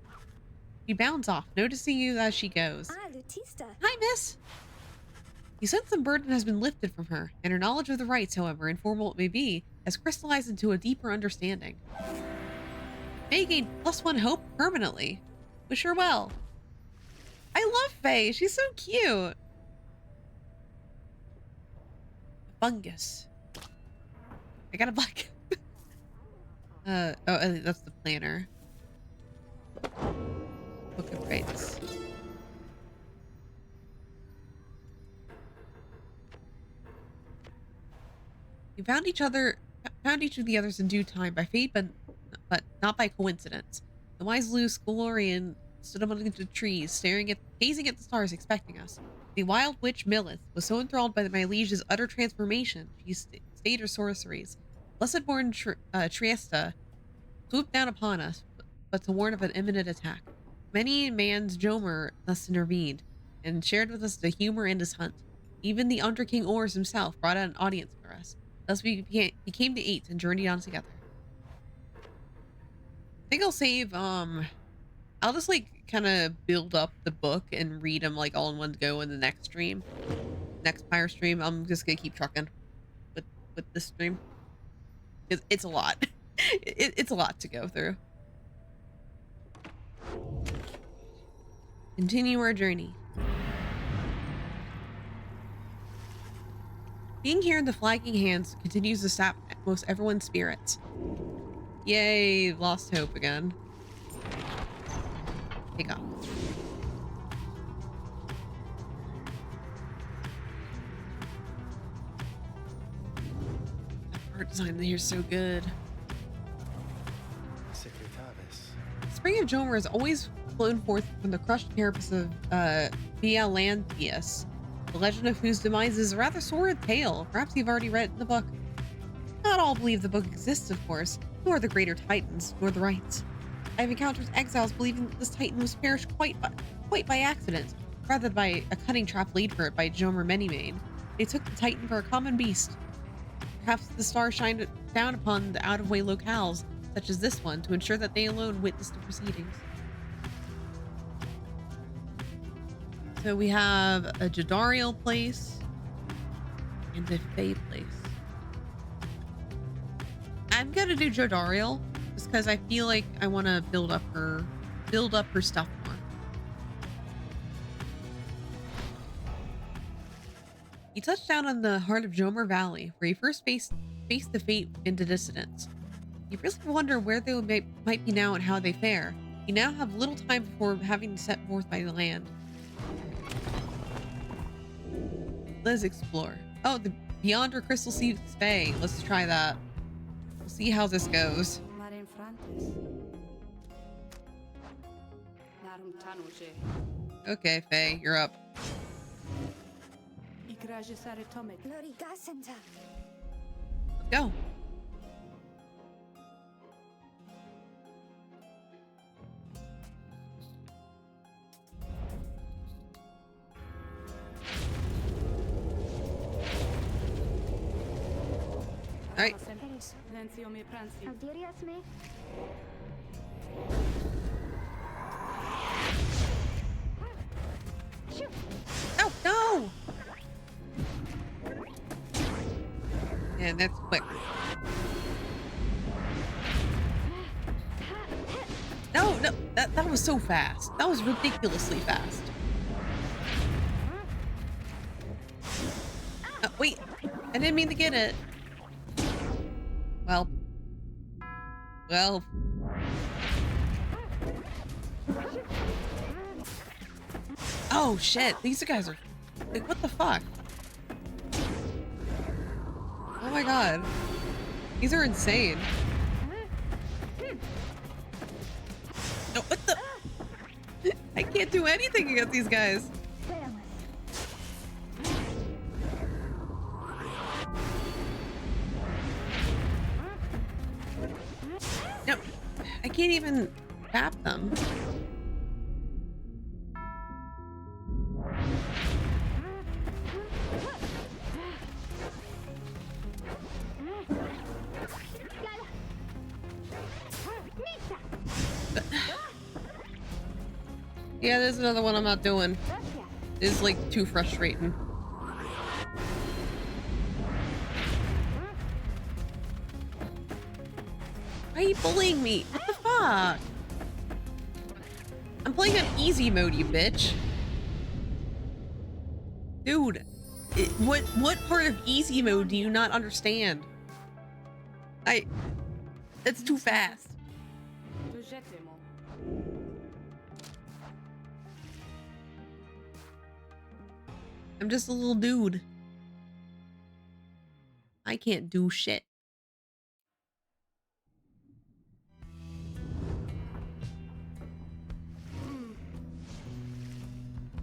She bounds off, noticing you as she goes. Hi, miss! You sense some burden has been lifted from her, and her knowledge of the rites, however informal it may be, has crystallized into a deeper understanding. Faye gained +1 hope permanently. Wish her well. I love Faye. She's so cute. Fungus. I got a black. That's the planner. Book of rites. You found each of the others in due time by fate, but not by coincidence. The wise Lou Scolorian stood among the trees, gazing at the stars, expecting us. The wild witch Millith was so enthralled by my liege's utter transformation, she stayed her sorceries. Blessed-born Triesta swooped down upon us, but to warn of an imminent attack. Many a man's Jomer thus intervened, and shared with us the humor and his hunt. Even the Under King Ors himself brought out an audience for us. Thus we became the 8 and journeyed on together. think I'll save, I'll just like kind of build up the book and read them like all in one go in the next stream. Next Pyre stream. I'm just gonna keep trucking with this stream. It's a lot. It's a lot to go through. Continue our journey. Being here in the flagging hands continues to sap most everyone's spirits. Yay, lost hope again. Take off. Art design in here is so good. Spring of Jomer has always flown forth from the crushed carapace of Bialantius, the legend of whose demise is a rather sordid tale. Perhaps you've already read it in the book. Not all believe the book exists, of course, nor the greater titans, nor the rites. I have encountered exiles believing that this titan was perished quite by accident, rather than by a cunning trap laid for it by Jomer Manymane. They took the titan for a common beast. Perhaps the star shined down upon the out-of-way locales, such as this one, to ensure that they alone witnessed the proceedings. So we have a Jadariel place and a Fae place. I'm gonna do Jadariel just because I feel like I want to build up her stuff more. You touched down on the heart of Jomer Valley, where you first faced the fate into dissidents. You really wonder where they might be now and how they fare. You now have little time before having to set forth by the land. Let's explore. Oh, the Beyonder Crystal Sea Fae. Let's try that. We'll see how this goes. Okay, Fae, you're up. Let's go. All right. Oh, no! And that's quick. No, that was so fast. That was ridiculously fast. Wait, I didn't mean to get it. Well. Oh shit, these guys are like, what the fuck? Oh my god. These are insane. No, what the? I can't do anything against these guys. No, I can't even tap them. Yeah, there's another one I'm not doing. It's like too frustrating. Why are you bullying me? What the fuck? I'm playing on easy mode, you bitch. Dude, what part of easy mode do you not understand? It's too fast. I'm just a little dude. I can't do shit.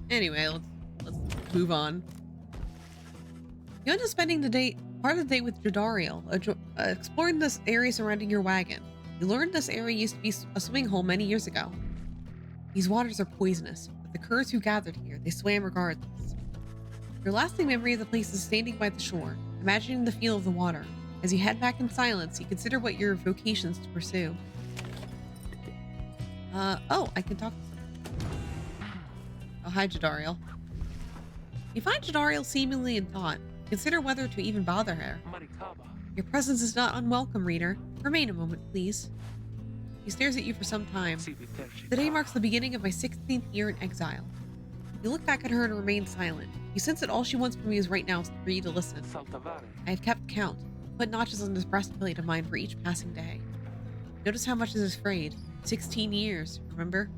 Anyway, let's move on. You end up spending part of the day with Jadariel, exploring this area surrounding your wagon. You learned this area used to be a swimming hole many years ago. These waters are poisonous, but the curs who gathered here, they swam regardless. Your lasting memory of the place is standing by the shore, imagining the feel of the water. As you head back in silence, you consider what your vocations to pursue. Oh, I can talk to someone. Oh, hi, Jadariel. You find Jadariel seemingly in thought. Consider whether to even bother her. Your presence is not unwelcome, reader. Remain a moment, please. He stares at you for some time. Today marks the beginning of my 16th year in exile. You look back at her and remain silent. You sense that all she wants from you is right now is for you to listen. I have kept count, put notches on this breastplate of mine for each passing day. Notice how much is frayed. 16 years, remember?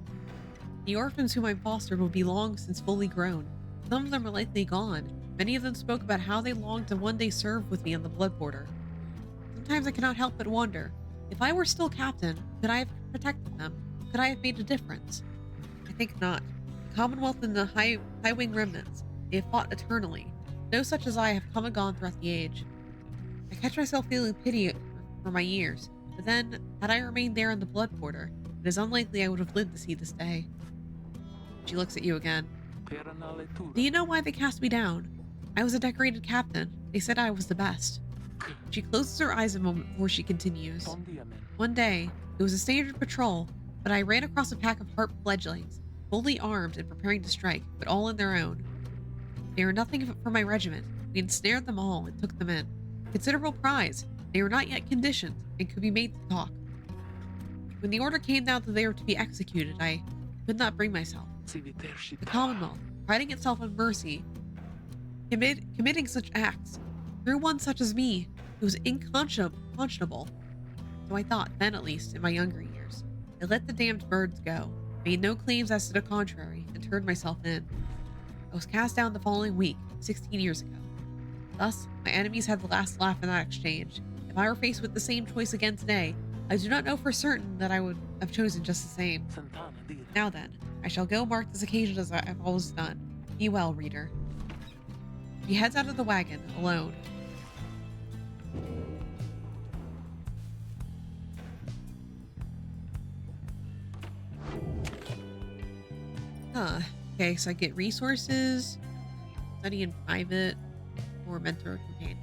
The orphans whom I fostered will be long since fully grown. Some of them are likely gone. Many of them spoke about how they longed to one day serve with me on the blood border. Sometimes I cannot help but wonder, if I were still captain, could I have protected them? Could I have made a difference? I think not. The Commonwealth and the High Wing remnants, they have fought eternally. No such as I have come and gone throughout the age. I catch myself feeling pity for my years, but then, had I remained there on the blood border, it is unlikely I would have lived to see this day. She looks at you again. Do you know why they cast me down? I was a decorated captain. They said I was the best. She closes her eyes a moment before she continues. One day, it was a standard patrol, but I ran across a pack of harp fledglings, fully armed and preparing to strike, but all on their own. They were nothing for my regiment. We ensnared them all and took them in. Considerable prize. They were not yet conditioned and could be made to talk. When the order came down that they were to be executed, I could not bring myself. The Commonwealth, priding itself on mercy, committing such acts, through one such as me, who was unconscionable. So I thought, then at least, in my younger years. I let the damned birds go, made no claims as to the contrary, and turned myself in. I was cast down the following week, 16 years ago. Thus, my enemies had the last laugh in that exchange. If I were faced with the same choice again today, I do not know for certain that I would have chosen just the same. Now then, I shall go mark this occasion as I have always done. Be well, reader. She heads out of the wagon, alone. Huh. Okay, so I get resources, study in private, or mentor or companion.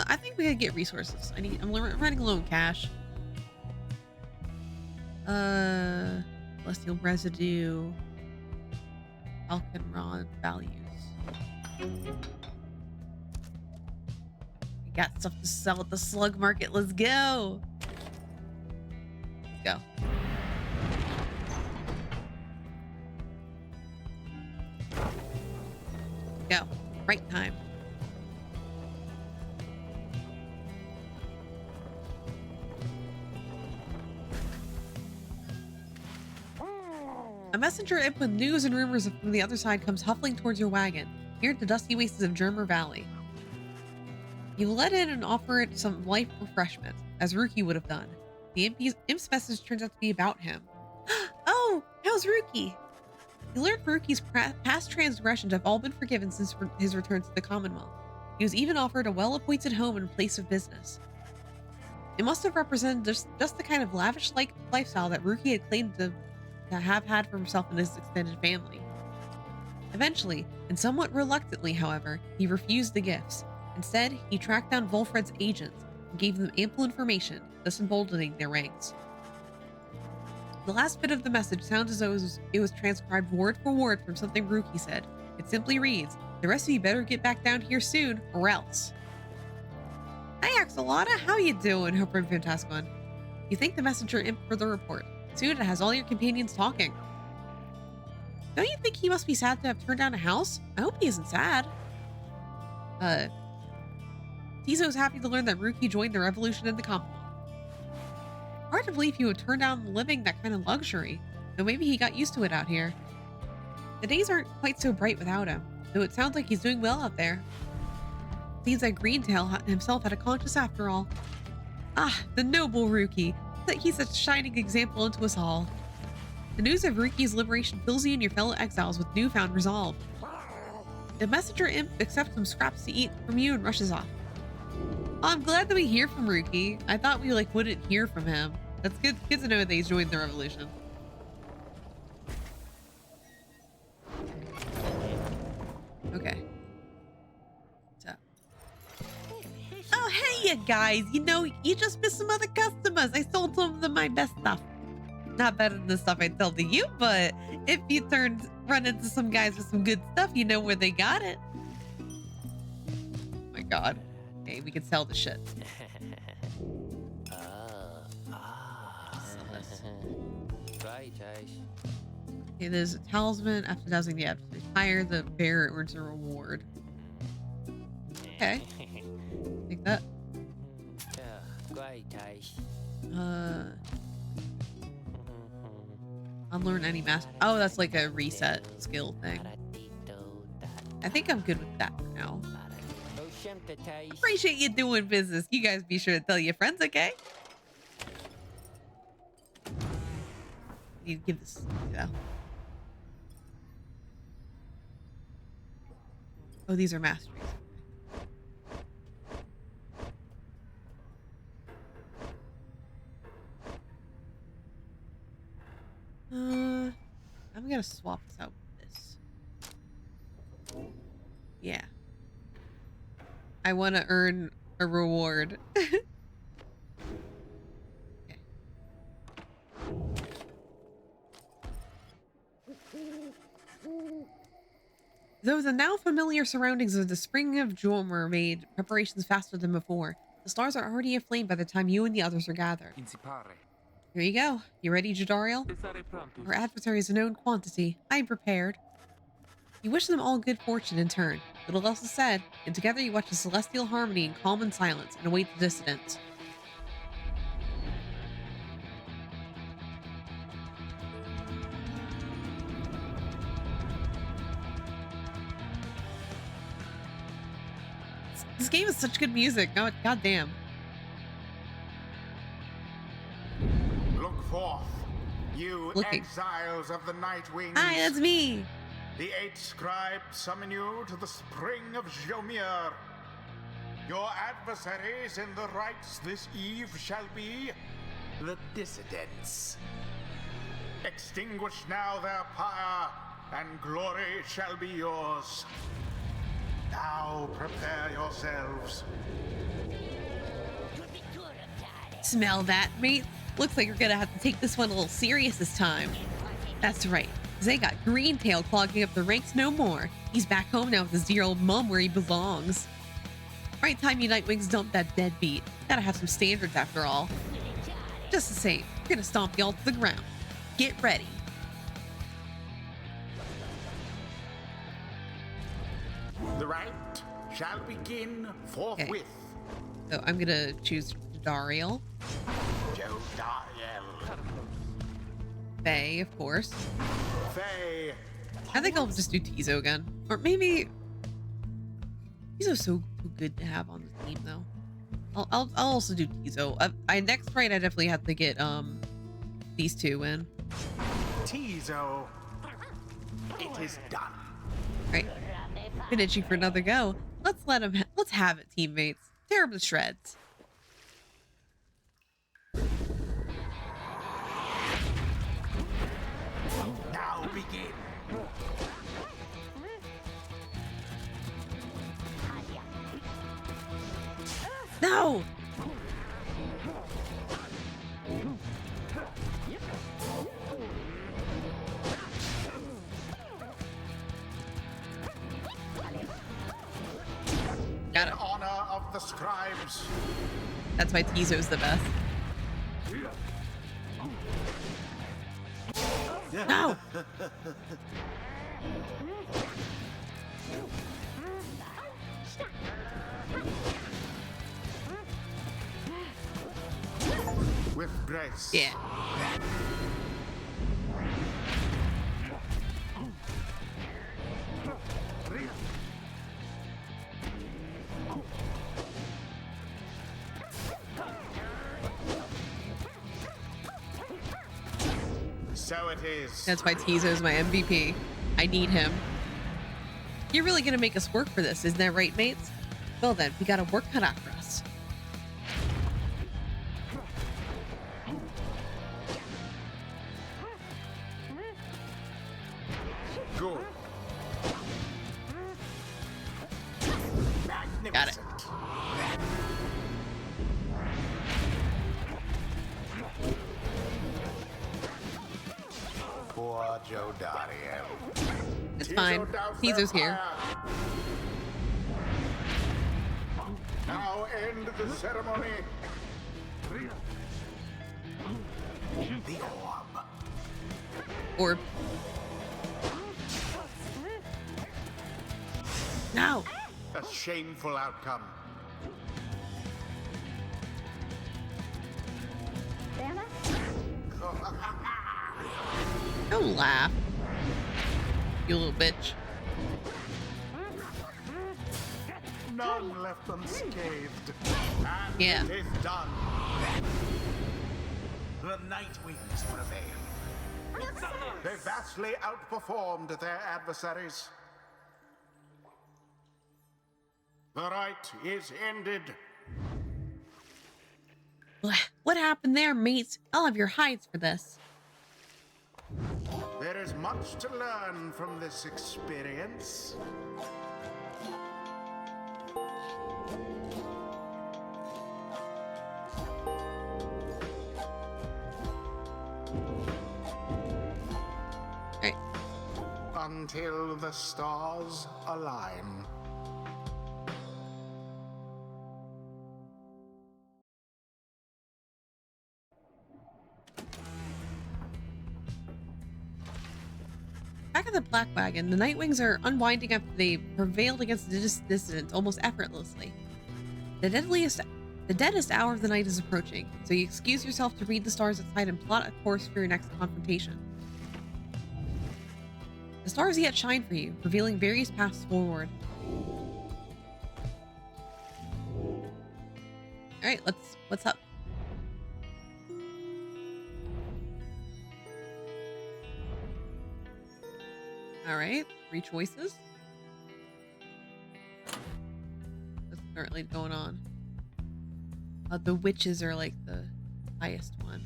I think we gotta get resources. I'm running low on cash. Celestial residue, Falcon Rod values. We got stuff to sell at the slug market. Let's go. Let's go. Go. Right time. A messenger imp with news and rumors from the other side comes huffling towards your wagon, here at the dusty wastes of Germer Valley. You let in and offer it some light refreshment, as Ruki would have done. The imp's message turns out to be about him. Oh, how's Ruki? You learned Ruki's past transgressions have all been forgiven since his return to the Commonwealth. He was even offered a well-appointed home and place of business. It must have represented just the kind of lavish lifestyle that Ruki had claimed to have had for himself and his extended family. Eventually, and somewhat reluctantly, however, he refused the gifts. Instead, he tracked down Volfred's agents and gave them ample information, thus emboldening their ranks. The last bit of the message sounds as though it was transcribed word for word from something Ruki said. It simply reads, "The rest of you better get back down here soon, or else." Hey Axolotl, how you doing? Hope and Fantascon. You thank the messenger imp for the report. Soon it has all your companions talking. Don't you think he must be sad to have turned down a house? I hope he isn't sad. Tizo's happy to learn that Ruki joined the revolution in the Commonwealth. Hard to believe he would turn down living that kind of luxury, though maybe he got used to it out here. The days aren't quite so bright without him, though it sounds like he's doing well out there. Seems like Greentail himself had a conscience after all. Ah, the noble Ruki. He's a shining example unto us all. The news of Ruki's liberation fills you and your fellow exiles with newfound resolve. The messenger imp accepts some scraps to eat from you and rushes off. Oh, I'm glad that we hear from Ruki. I thought we wouldn't hear from him. That's good to know that he's joined the revolution. Okay. So. Oh, hey, you guys. You know, you just missed some other customers. I sold some of them my best stuff. Not better than the stuff I tell to you, but if you run into some guys with some good stuff, you know where they got it. Oh my god. Okay, we can sell the shit. Okay, there's a talisman. After dousing the Pyre, the bearer earns a reward. Okay. Take that. Unlearn any master. Oh, that's like a reset skill thing. I think I'm good with that for now. Appreciate you doing business. You guys be sure to tell your friends, okay? Need to give this. Yeah. Oh, these are masteries. I'm gonna swap this out with this. Yeah. I want to earn a reward. Okay. Though the now familiar surroundings of the Spring of Jormer made preparations faster than before, the stars are already aflame by the time you and the others are gathered. Here you go. You ready, Jadariel? Our adversary is a known quantity. I am prepared. You wish them all good fortune in turn. Little else is said, and together you watch the celestial harmony in calm and silence and await the dissidents. This game is such good music. God damn. Look forth, you exiles of the Night Wings. Hi, that's me. The 8 scribes summon you to the Spring of Jormer. Your adversaries in the rites this eve shall be the dissidents. Extinguish now their pyre, and glory shall be yours. Now prepare yourselves. Smell that, mate? Looks like you're gonna have to take this one a little serious this time. That's right. They got Greentail clogging up the ranks no more. He's back home now with his dear old mum where he belongs. Right time you Nightwings dump that deadbeat. Gotta have some standards after all. Just the same, we're gonna stomp y'all to the ground. Get ready. The rite shall begin forthwith. Okay. So I'm gonna choose Jadariel. Faye, of course. Faye. I think I'll just do Tizo again. Or maybe... Tizo's so good to have on the team, though. I'll also do Tizo. Next fight, I definitely have to get these two in. Tizo. It is done. Right. Been itching for another go. Let's have it, teammates. Tear 'em to shreds. Now begin. No! Got it. In honor of the scribes. That's why Tizo's the best. No! With grace. Yeah. So it is. That's why Tizo's my MVP. I need him. You're really gonna make us work for this, isn't that right, mates? Well then, we got a work cut out for us. Good. Got it. Jodariel. It's fine. Tizo's here. Now end the ceremony. The orb. Orb. No. A shameful outcome. Don't laugh. You little bitch. None left unscathed. And Yeah. it is done. The Night Wings prevail. They vastly outperformed their adversaries. The rite is ended. What happened there, mates? I'll have your hides for this. There is much to learn from this experience. Right. Until the stars align. Back at the Black Wagon, the Nightwings are unwinding after they prevailed against the dissidents almost effortlessly. The deadest hour of the night is approaching, so you excuse yourself to read the stars outside and plot a course for your next confrontation. The stars yet shine for you, revealing various paths forward. Alright, what's up? Alright, 3 choices. What's currently going on? The witches are like the highest one.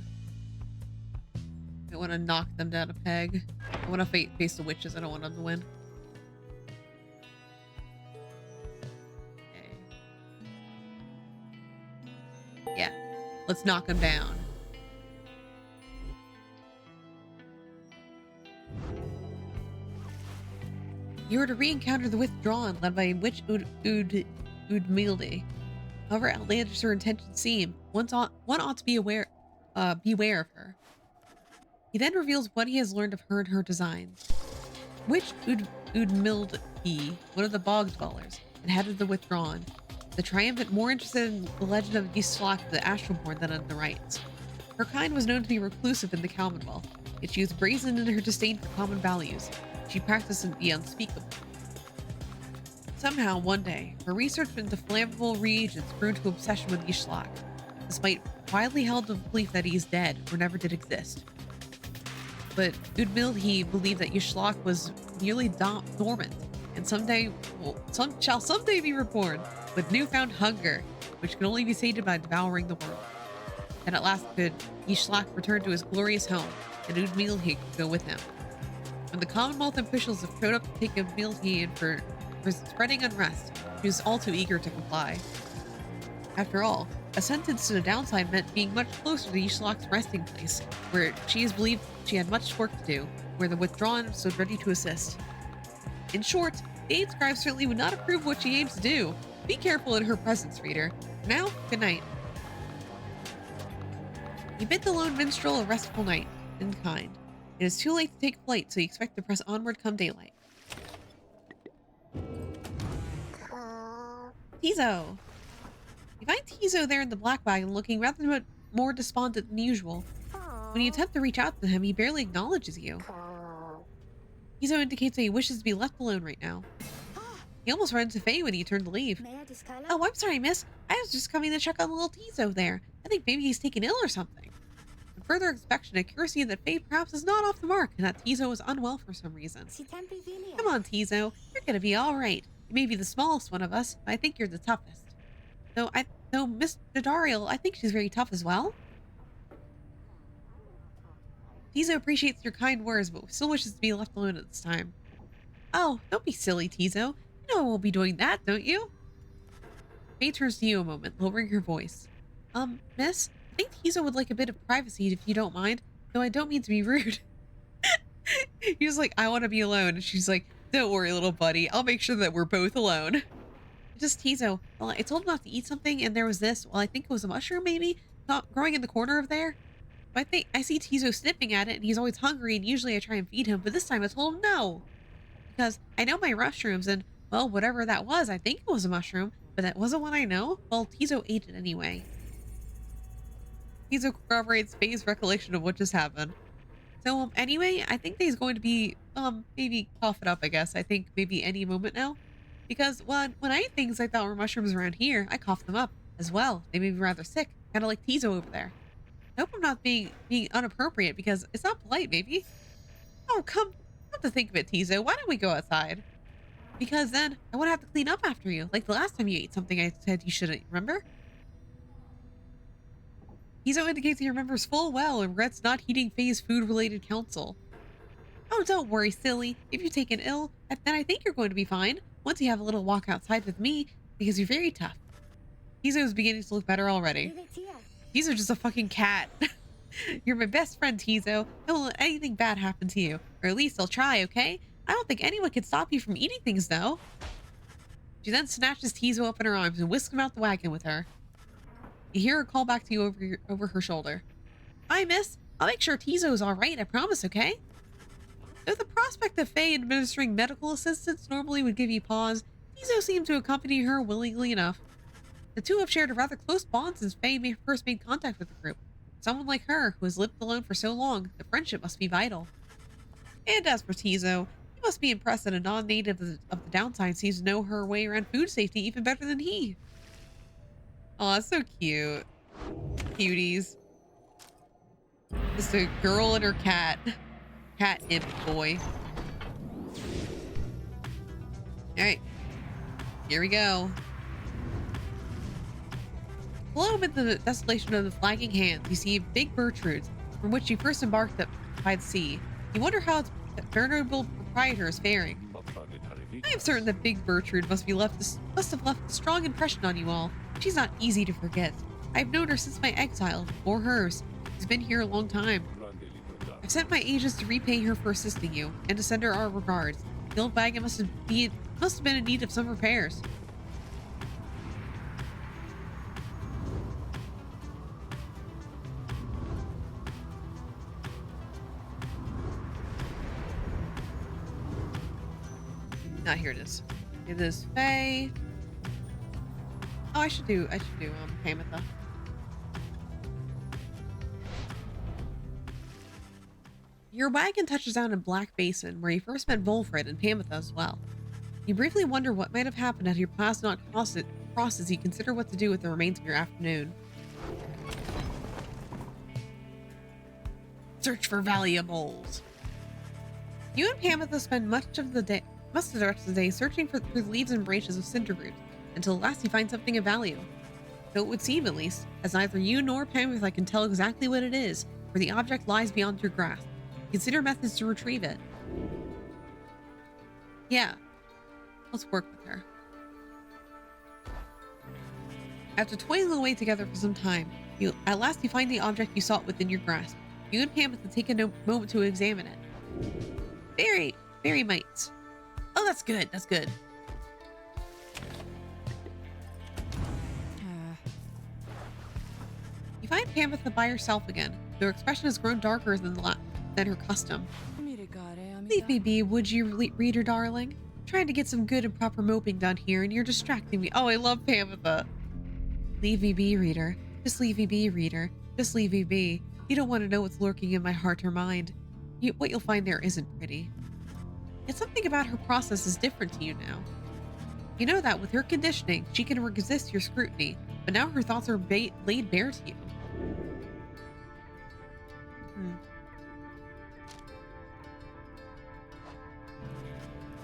I want to knock them down a peg. I want to face the witches. I don't want them to win. Okay. Yeah. Let's knock them down. You are to re-encounter the Withdrawn, led by Witch Udmilde. However outlandish her intentions seem, one ought to beware of her. He then reveals what he has learned of her and her designs. Witch Udmilde, one of the Bog Dwellers, and head of the Withdrawn, the triumphant, more interested in the legend of Ystlak the Astralborn than in the rites. Her kind was known to be reclusive in the Commonwealth, yet she was brazen in her disdain for common values. She practiced the unspeakable. Somehow, one day, her research into flammable reagents grew to obsession with Ystlak, despite widely held belief that he is dead or never did exist. But Udmilde believed that Ystlak was nearly dormant, and shall someday be reborn with newfound hunger, which can only be sated by devouring the world. And at last could Ystlak return to his glorious home, and Udmilde could go with him. When the Commonwealth officials have showed up to take Udmilde in for spreading unrest, she was all too eager to comply. After all, a sentence to the downside meant being much closer to Ystlak's resting place, where she is believed she had much work to do, where the Withdrawn stood ready to assist. In short, the Aid Scribe certainly would not approve what she aims to do. Be careful in her presence, reader. For now, good night. You bid the lone minstrel a restful night, in kind. It is too late to take flight, so you expect to press onward come daylight. Tizo! You find Tizo there in the Black Wagon looking rather more despondent than usual. When you attempt to reach out to him, he barely acknowledges you. Tizo indicates that he wishes to be left alone right now. He almost ran into Faye when he turned to leave. Oh, I'm sorry, miss. I was just coming to check on little Tizo there. I think maybe he's taken ill or something. On further inspection, it occurs to you that Faye perhaps is not off the mark and that Tizo is unwell for some reason. Come on, Tizo. You're gonna be alright. You may be the smallest one of us, but I think you're the toughest. Though Miss Dodariel, I think she's very tough as well. Tizo appreciates your kind words, but still wishes to be left alone at this time. Oh, don't be silly, Tizo. You know I won't be doing that, don't you? Faye turns to you a moment, lowering her voice. Miss, I think Tizo would like a bit of privacy if you don't mind, though I don't mean to be rude. He was like, I want to be alone. And she's like, don't worry, little buddy. I'll make sure that we're both alone. Just Tizo. Well, I told him not to eat something, and there was this. Well, I think it was a mushroom, maybe, not growing in the corner of there. But I think I see Tizo sniffing at it, and he's always hungry, and usually I try and feed him. But this time I told him no. Because I know my mushrooms, and, well, whatever that was, I think it was a mushroom, but that wasn't one I know. Well, Tizo ate it anyway. Tizo corroborates Faye's recollection of what just happened. So, anyway, I think that he's going to be, maybe cough it up, I guess. I think maybe any moment now. Because when I ate things I thought were mushrooms around here, I coughed them up as well. They made me rather sick, kind of like Tizo over there. I hope I'm not being inappropriate because it's not polite, maybe. Oh, come to think of it, Tizo, why don't we go outside? Because then I wouldn't have to clean up after you, like the last time you ate something I said you shouldn't, remember? Tizo indicates he remembers full well and regrets not heeding Faye's food-related counsel. Oh, don't worry, silly. If you've taken ill, then I think you're going to be fine. Once you have a little walk outside with me, because you're very tough. Tizo is beginning to look better already. Tizo's just a fucking cat. You're my best friend, Tizo. Don't let anything bad happen to you. Or at least I'll try, okay? I don't think anyone can stop you from eating things, though. She then snatches Tizo up in her arms and whisks him out the wagon with her. You hear her call back to you over her shoulder. Bye, miss. I'll make sure Tizo's all right, I promise, okay? Though the prospect of Faye administering medical assistance normally would give you pause, Tizo seemed to accompany her willingly enough. The two have shared a rather close bond since Faye first made contact with the group. Someone like her, who has lived alone for so long, the friendship must be vital. And as for Tizo, he must be impressed that a non-native of the downside seems to know her way around food safety even better than he. Aw, that's so cute. Cuties. Just a girl and her cat. Cat imp boy. Alright. Here we go. Below amid the desolation of the flagging hands, you see big birch-roots from which you first embarked by the sea. You wonder how its venerable proprietor is faring. I am certain that Big Birchroot must have left a strong impression on you all. She's not easy to forget. I've known her since my exile, or hers. She's been here a long time. I've sent my agents to repay her for assisting you, and to send her our regards. The old wagon must have been in need of some repairs. Here it is. It is Faye. Oh, I should do Pamitha. Your wagon touches down in Black Basin, where you first met Volfred and Pamitha as well. You briefly wonder what might have happened had your paths not crossed as you consider what to do with the remains of your afternoon. Search for valuables. You and Pamitha spend much of the rest of the day searching through the leaves and branches of Cinderroot, until at last you find something of value. So it would seem, at least, as neither you nor Pamitha can tell exactly what it is, for the object lies beyond your grasp. Consider methods to retrieve it. Yeah. Let's work with her. After toiling away together for some time, at last you find the object you sought within your grasp. You and Pamitha take a moment to examine it. Very mites. Oh, that's good. That's good. You find Pamitha by herself again. Her expression has grown darker than her custom. Leave me be, would you, reader darling? I'm trying to get some good and proper moping done here, and you're distracting me. Oh, I love Pamitha. Leave me be, reader. Just leave me be, reader. Just leave me be. You don't want to know what's lurking in my heart or mind. What you'll find there isn't pretty. Yet something about her process is different to you now. You know that with her conditioning, she can resist your scrutiny, but now her thoughts are laid bare to you.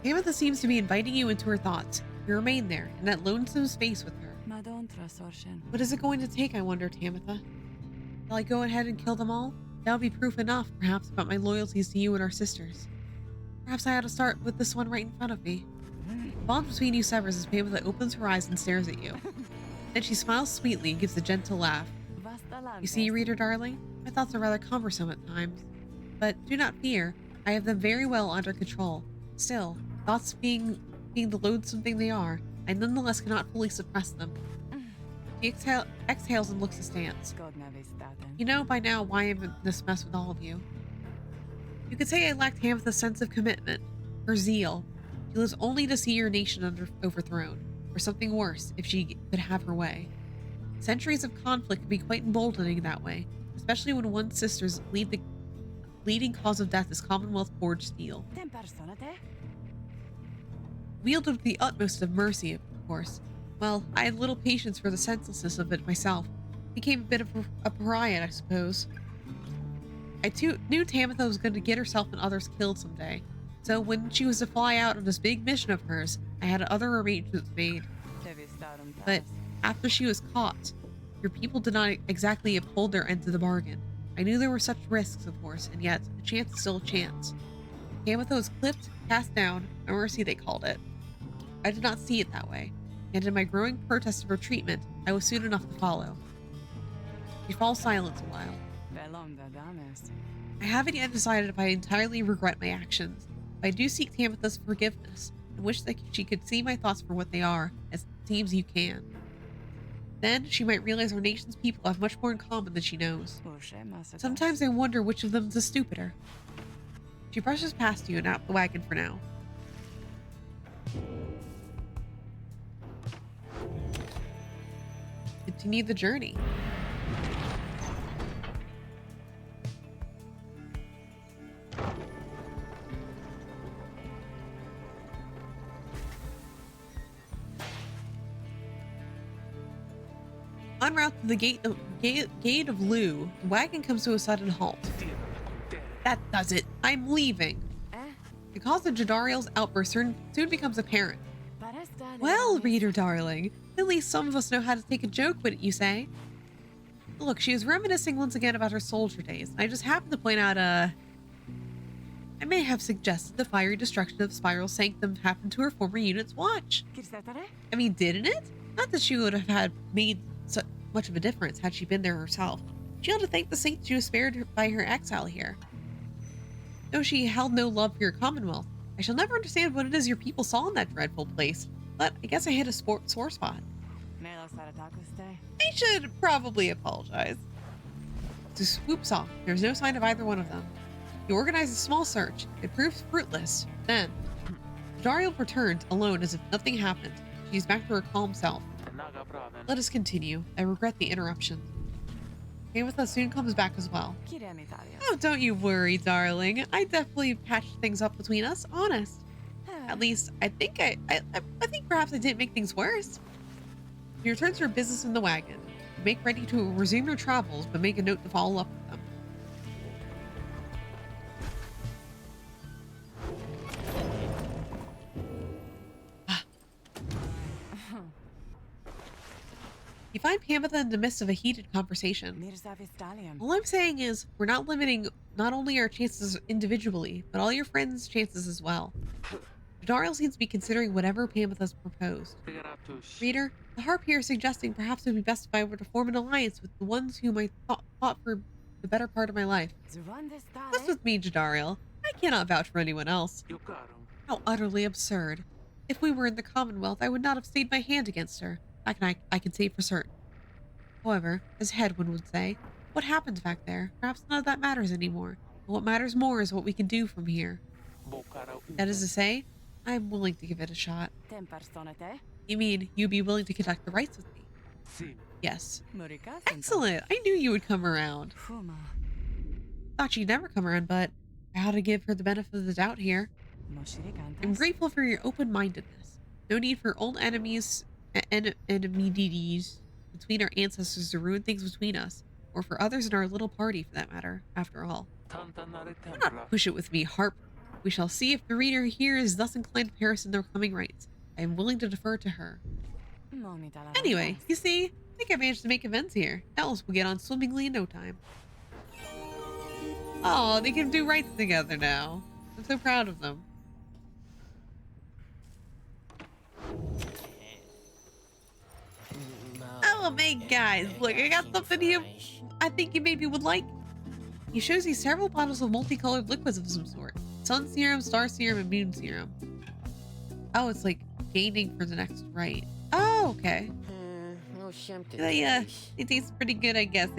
Pamitha seems to be inviting you into her thoughts. You remain there, in that lonesome space with her. What is it going to take, I wonder, Pamitha? Shall I go ahead and kill them all? That would be proof enough, perhaps, about my loyalties to you and our sisters. Perhaps I ought to start with this one right in front of me. The bond between you severs as Pamitha opens her eyes and stares at you. Then she smiles sweetly and gives a gentle laugh. You see, reader darling, my thoughts are rather cumbersome at times. But do not fear. I have them very well under control. Still, thoughts being the loathsome thing they are, I nonetheless cannot fully suppress them. She exhales and looks askance. You know by now why I'm in this mess with all of you. You could say I lacked Hamitha's sense of commitment, her zeal. She lives only to see your nation overthrown, or something worse if she could have her way. Centuries of conflict can be quite emboldening that way, especially when one's sisters lead the leading cause of death is Commonwealth forged steel. Wielded with the utmost of mercy, of course. Well, I had little patience for the senselessness of it myself. Became a bit of a pariah, I suppose. I knew Tamitha was going to get herself and others killed someday. So when she was to fly out on this big mission of hers, I had other arrangements made. But after she was caught, your people did not exactly uphold their end of the bargain. I knew there were such risks, of course, and yet a chance is still a chance. Tamitha was clipped, cast down, a mercy they called it. I did not see it that way, and in my growing protest of her treatment, I was soon enough to follow. She falls silent a while. I haven't yet decided if I entirely regret my actions, but I do seek Tamitha's forgiveness, and wish that she could see my thoughts for what they are, as it seems you can. Then she might realize our nation's people have much more in common than she knows. Sometimes I wonder which of them is the stupider. She brushes past you and out the wagon for now. Continue the journey. En route to the gate of Lu, the wagon comes to a sudden halt. That does it. I'm leaving. The cause of Jadariel's outburst soon becomes apparent. Well, reader darling, at least some of us know how to take a joke, wouldn't you say? Look, she was reminiscing once again about her soldier days. I just happened to point out, I may have suggested the fiery destruction of Spiral Sanctum happened to her former unit's watch. I mean, didn't it? Not that she would have had made so much of a difference had she been there herself. She ought to thank the saints she was spared by her exile here. Though she held no love for your Commonwealth, I shall never understand what it is your people saw in that dreadful place, but I guess I hit a sore spot. I should probably apologize. To swoops off, there's no sign of either one of them. He organized a small search. It proved fruitless. Then, Dariel returned, alone as if nothing happened. She's back to her calm self. Let us continue. I regret the interruption. Tamitha soon comes back as well. Oh, don't you worry, darling. I definitely patched things up between us, honest. At least, I think perhaps I didn't make things worse. She returns to her business in the wagon. Make ready to resume your travels, but make a note to follow up with them. You find Tamitha in the midst of a heated conversation. All I'm saying is, we're not limiting not only our chances individually, but all your friends' chances as well. Dariel seems to be considering whatever Tamitha's proposed. Reader, the harp here is suggesting perhaps it would be best if I were to form an alliance with the ones whom I fought for the better part of my life. What's with me, Jadariel? I cannot vouch for anyone else. How utterly absurd. If we were in the Commonwealth, I would not have stayed my hand against her. I can say for certain. However, as Hedwin would say, what happens back there? Perhaps none of that matters anymore. But what matters more is what we can do from here. That is to say, I am willing to give it a shot. You mean you'd be willing to conduct the rites with me? Yes. Excellent! I knew you would come around. Thought she'd never come around, but I ought to give her the benefit of the doubt here. I'm grateful for your open-mindedness. No need for old enemies enmities between our ancestors to ruin things between us, or for others in our little party for that matter, after all. Do not push it with me, Harp. We shall see if the reader here is thus inclined to Paris in their coming rights. I am willing to defer to her. Anyway, you see, I think I managed to make amends here. Else we'll get on swimmingly in no time. Oh, they can do rights together now. I'm so proud of them. Oh, man, guys, look, I got something here I think you maybe would like. He shows you several bottles of multicolored liquids of some sort. Sun serum, star serum, and moon serum. Oh, it's like gaining for the next right. Oh, okay. Yeah, it tastes pretty good, I guess.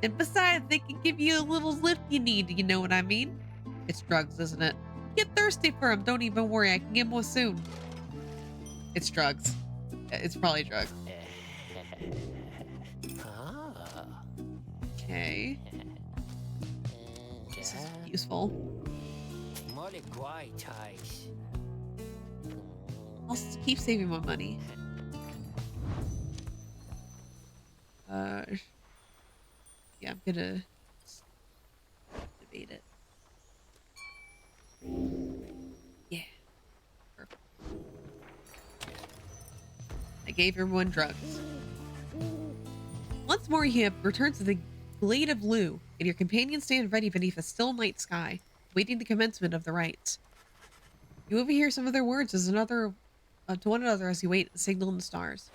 And besides, they can give you a little lift you need. You know what I mean? It's drugs, isn't it? Get thirsty for them. Don't even worry. I can get more soon. It's drugs. It's probably drugs. Okay. This is useful. I'll keep saving my money. Yeah, I'm gonna debate it. Yeah. Perfect. I gave everyone drugs. Once more, you have returned to the Glade of Lu, and your companions stand ready beneath a still night sky, waiting the commencement of the rites. You overhear some of their words to one another as you wait the signal in the stars.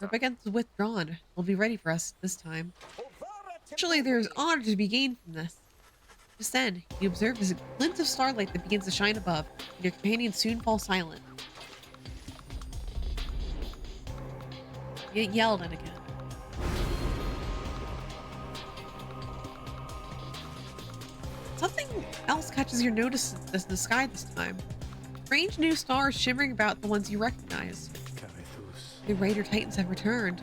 Our begins withdrawn. Will be ready for us this time. Surely there is honor to be gained from this. Just then, you observe as a glint of starlight that begins to shine above, and your companions soon fall silent. You get yelled at again. Something else catches your notice in the sky this time. Strange new stars shimmering about the ones you recognize. The Raider Titans have returned.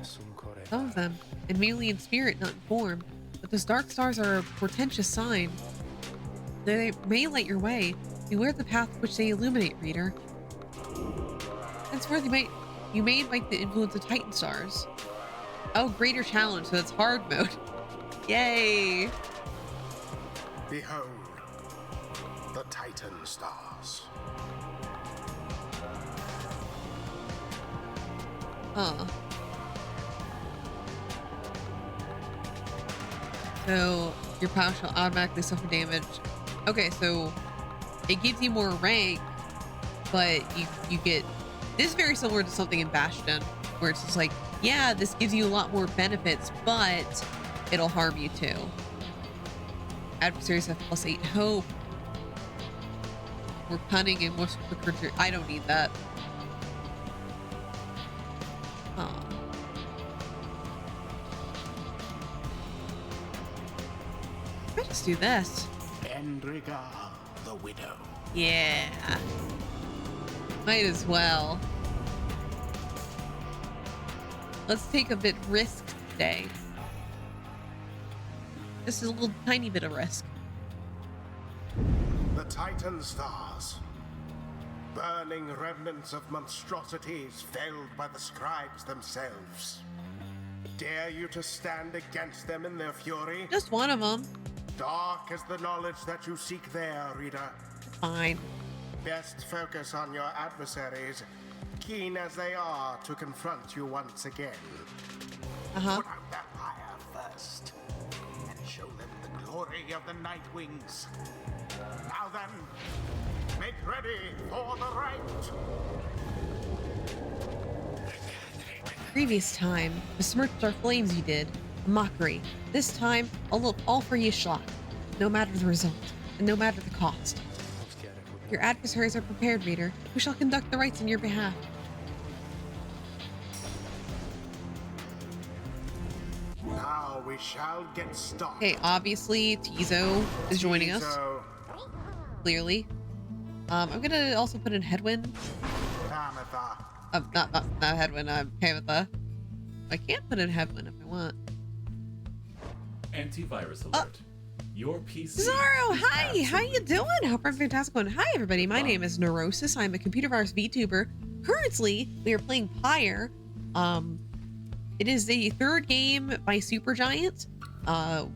Some of them, and merely in spirit, not in form. But those dark stars are a portentous sign. They may light your way. Beware the path which they illuminate, reader. Henceforth, you may invite the influence of Titan stars. Oh, greater challenge, so it's hard mode. Yay! Behold, the Titan stars. Huh. So your power shall automatically suffer damage. Okay, so it gives you more rank, but you get this is very similar to something in Bastion, where it's just like, yeah, this gives you a lot more benefits, but it'll harm you too. Adversaries have +8 hope. More cunning and more quicker. I don't need that. Let's just do this. Endriga, the widow. Yeah. Might as well. Let's take a bit risk today. This is a little tiny bit of risk. The Titan stars. Burning remnants of monstrosities felled by the scribes themselves. Dare you to stand against them in their fury? Just one of them. Dark is the knowledge that you seek there, reader. Fine. Best focus on your adversaries, keen as they are to confront you once again. Uh-huh. Put out that fire first, and show them the glory of the Night Wings. Now then, make ready for the rite. Previous time, besmirched our flames you did. A mockery. This time, all for Yishlock. No matter the result, and no matter the cost. Your adversaries are prepared, reader. We shall conduct the rites on your behalf. Now we shall get started. Okay, obviously, Tizo is joining us. Tizo, Clearly. I'm gonna also put in Headwind. Tamitha, Not Headwind, Tamitha. I can't put in Headwind if I want. Antivirus alert. Your PC. Zaro, hi! How you doing? Hope I'm fantastic. Hi, everybody. My name is Neurosis. I'm a computer virus VTuber. Currently, we are playing Pyre. It is the third game by Supergiant,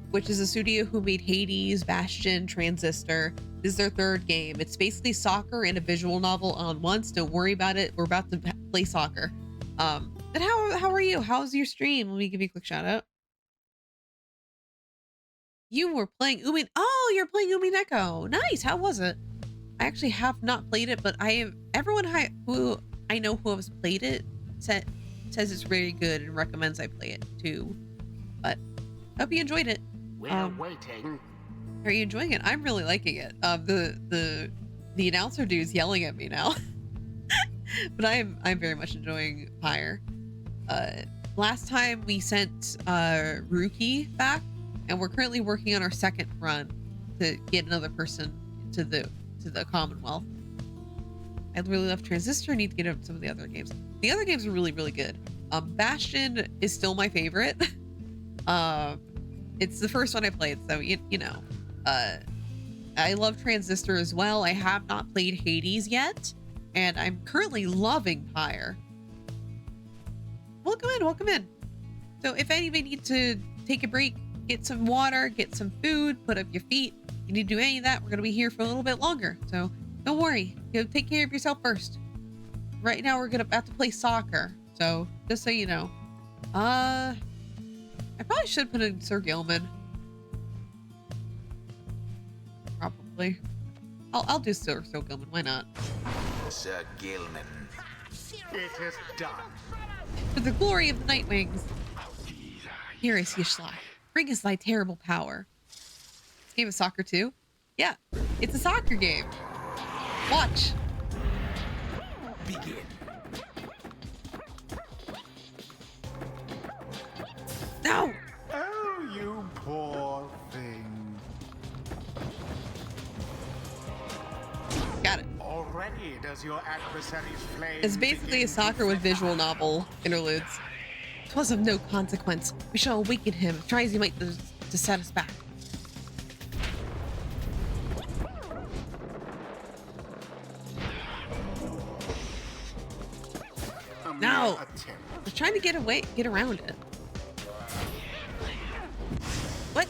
which is a studio who made Hades, Bastion, Transistor. This is their third game. It's basically soccer and a visual novel on once. Don't worry about it. We're about to play soccer. But how are you? How's your stream? Let me give you a quick shout out. You were playing Umi. Oh, you're playing Umineko. Nice. How was it? I actually have not played it, but everyone who I know who has played it says it's very good and recommends I play it too. But I hope you enjoyed it. we're waiting. Are you enjoying it? I'm really liking it. The announcer dude's yelling at me now. But I'm very much enjoying Pyre. Last time we sent Rookie back, and we're currently working on our second run to get another person to the Commonwealth. I really love Transistor. Need to get up some of the other games. The other games are really, really good. Bastion is still my favorite. It's the first one I played, so you know. I love Transistor as well. I have not played Hades yet, and I'm currently loving Pyre. Welcome in. So if anybody needs to take a break, get some water, get some food, put up your feet, you need to do any of that, we're gonna be here for a little bit longer. So don't worry, you know, take care of yourself first. Right now we're about to play soccer, so just so you know. I probably should put in Sir Gilman. Probably. I'll do Sir Gilman, why not? Sir Gilman. It is done. For the glory of the Night Wings. Here is Yishlach. Bring us thy terrible power. This game of soccer too? Yeah, it's a soccer game. Watch. Begin. No! Oh, you poor thing. Got it. Already does your adversary's flame It's basically begin a soccer to with flicker? visual novel interludes. 'Twas of no consequence. We shall awaken him. Try as he might to set us back. A mere No! attempt. I was trying to get around it. What?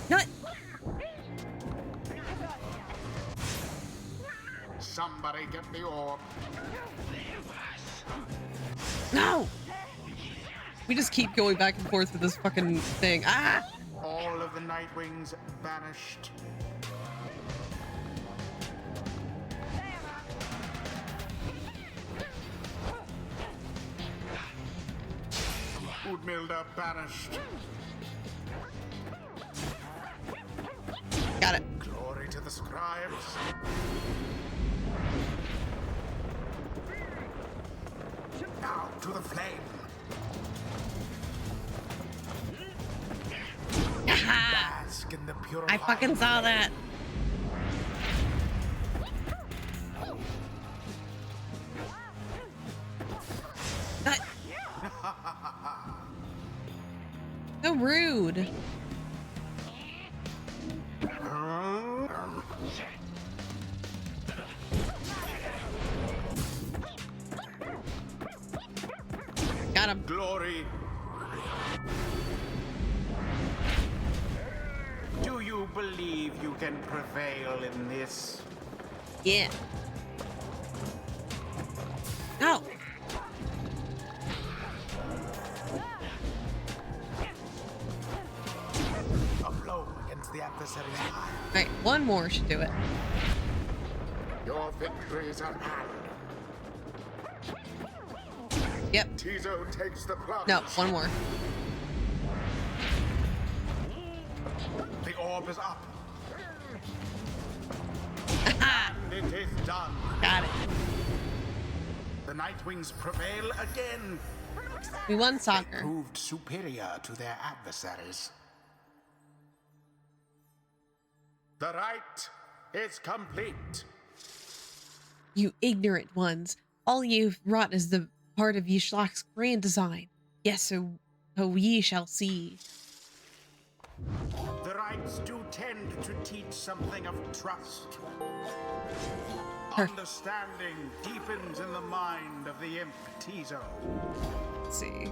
What? Somebody get the orb. No! We just keep going back and forth with this fucking thing. Ah! All of the Nightwings banished. Udmilda banished. Got it. Glory to the scribes. Now to the flame. Aha! Bask in the pure I fucking saw that. That- So rude. Got him. Glory. Do you believe you can prevail in this? Yeah. No. A blow against the adversary's eye. Right, one more should do it. Your victory is at hand. Yep. Tizo takes the plunge. No, one more. The orb is up. Aha! And it is done. Got it. The Nightwings prevail again. We won They soccer. proved superior to their adversaries. The right is complete. You ignorant ones. All you've wrought is the part of Yishlach's grand design. Yes, so ye shall see. The rights do tend to teach something of trust. Perfect. Understanding deepens in the mind of the imp Tizo. Let's see.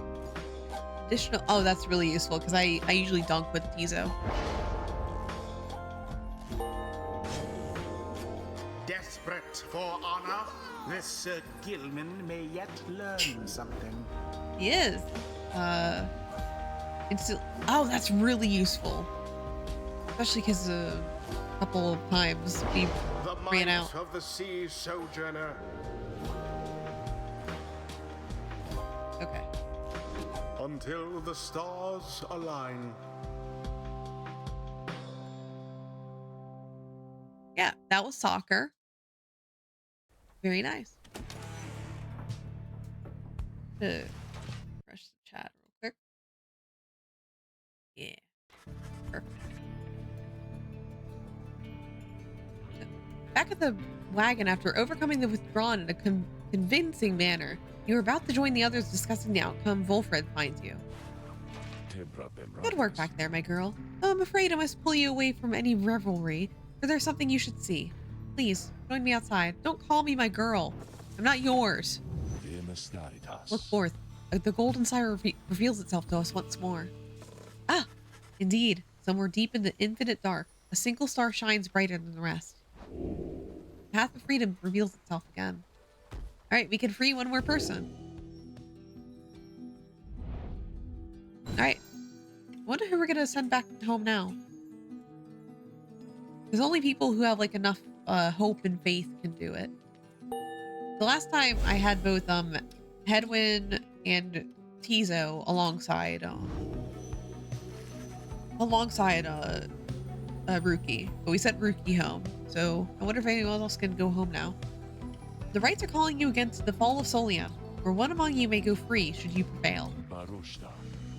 Additional. Oh, that's really useful because I usually dunk with Tizo. Desperate for honor, this Sir Gilman may yet learn something. He is. Oh, that's really useful. Especially because a couple of times we The ran might out. of the sea sojourner. Okay. Until the stars align. Yeah, that was soccer. Very nice. Refresh the chat real quick. Yeah. Perfect. Back at the wagon after overcoming the withdrawn in a convincing manner, you are about to join the others discussing the outcome Volfred finds you. Good work back there, my girl. Though I'm afraid I must pull you away from any revelry, for there's something you should see. Please, join me outside. Don't call me my girl. I'm not yours. Look forth. The golden sire reveals itself to us once more. Ah, indeed. Somewhere deep in the infinite dark, a single star shines brighter than the rest. The path of freedom reveals itself again. All right, we can free one more person. All right. I wonder who we're going to send back home now. Because only people who have like enough hope and faith can do it. The last time I had both Hedwin and Tizo alongside Ruki, but we sent Ruki home. So I wonder if anyone else can go home now. The rites are calling you against the fall of Solian, where one among you may go free should you prevail.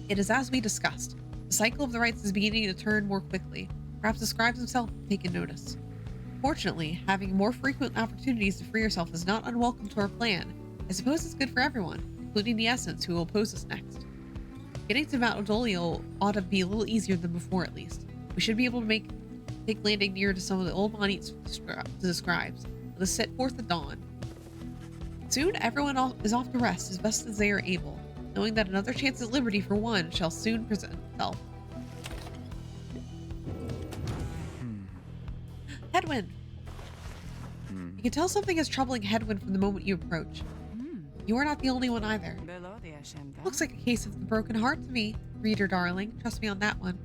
It is as we discussed. The cycle of the rites is beginning to turn more quickly. Perhaps the scribes themselves have taken notice. Fortunately, having more frequent opportunities to free yourself is not unwelcome to our plan. I suppose it's good for everyone, including the Essence who will oppose us next. Getting to Mount Odolio ought to be a little easier than before, at least. We should be able to take landing near to some of the old monuments to the scribes. Let us set forth at dawn. Soon, everyone is off to rest as best as they are able, knowing that another chance at liberty for one shall soon present itself. Hedwin! You can tell something is troubling Hedwin from the moment you approach. You are not the only one either. Looks like a case of the broken heart to me, reader darling. Trust me on that one.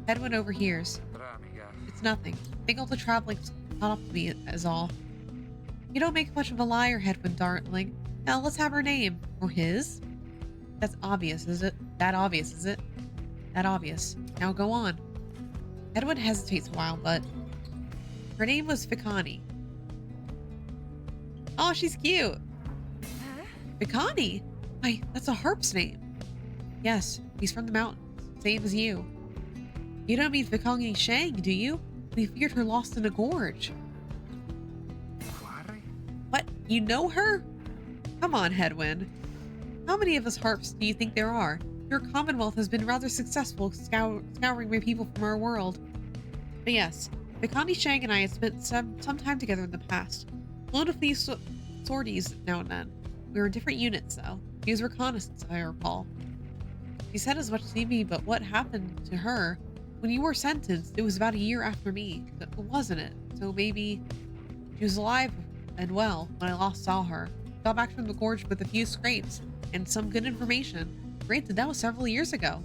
Hedwin overhears. It's nothing. I think all the traveling's caught up to me is all. You don't make much of a liar, Hedwin darling. Now let's have her name. Or his? That's obvious, is it? That obvious, is it? That obvious. Now go on. Hedwin hesitates a while, but... Her name was Fikani. Oh, she's cute. Fikani? Why, that's a harp's name. Yes, he's from the mountains. Same as you. You don't mean Fikani Shang, do you? We feared her lost in a gorge. What? You know her? Come on, Hedwin. How many of us harps do you think there are? Your Commonwealth has been rather successful scouring my people from our world. But yes, Fikani Shang and I had spent some time together in the past. Flown a few sorties now and then. We were in different units, though. She was reconnaissance, I recall. She said as much to me, but what happened to her? When you were sentenced, it was about a year after me, wasn't it? So maybe she was alive and well when I last saw her. Got back from the gorge with a few scrapes and some good information. Granted, that was several years ago.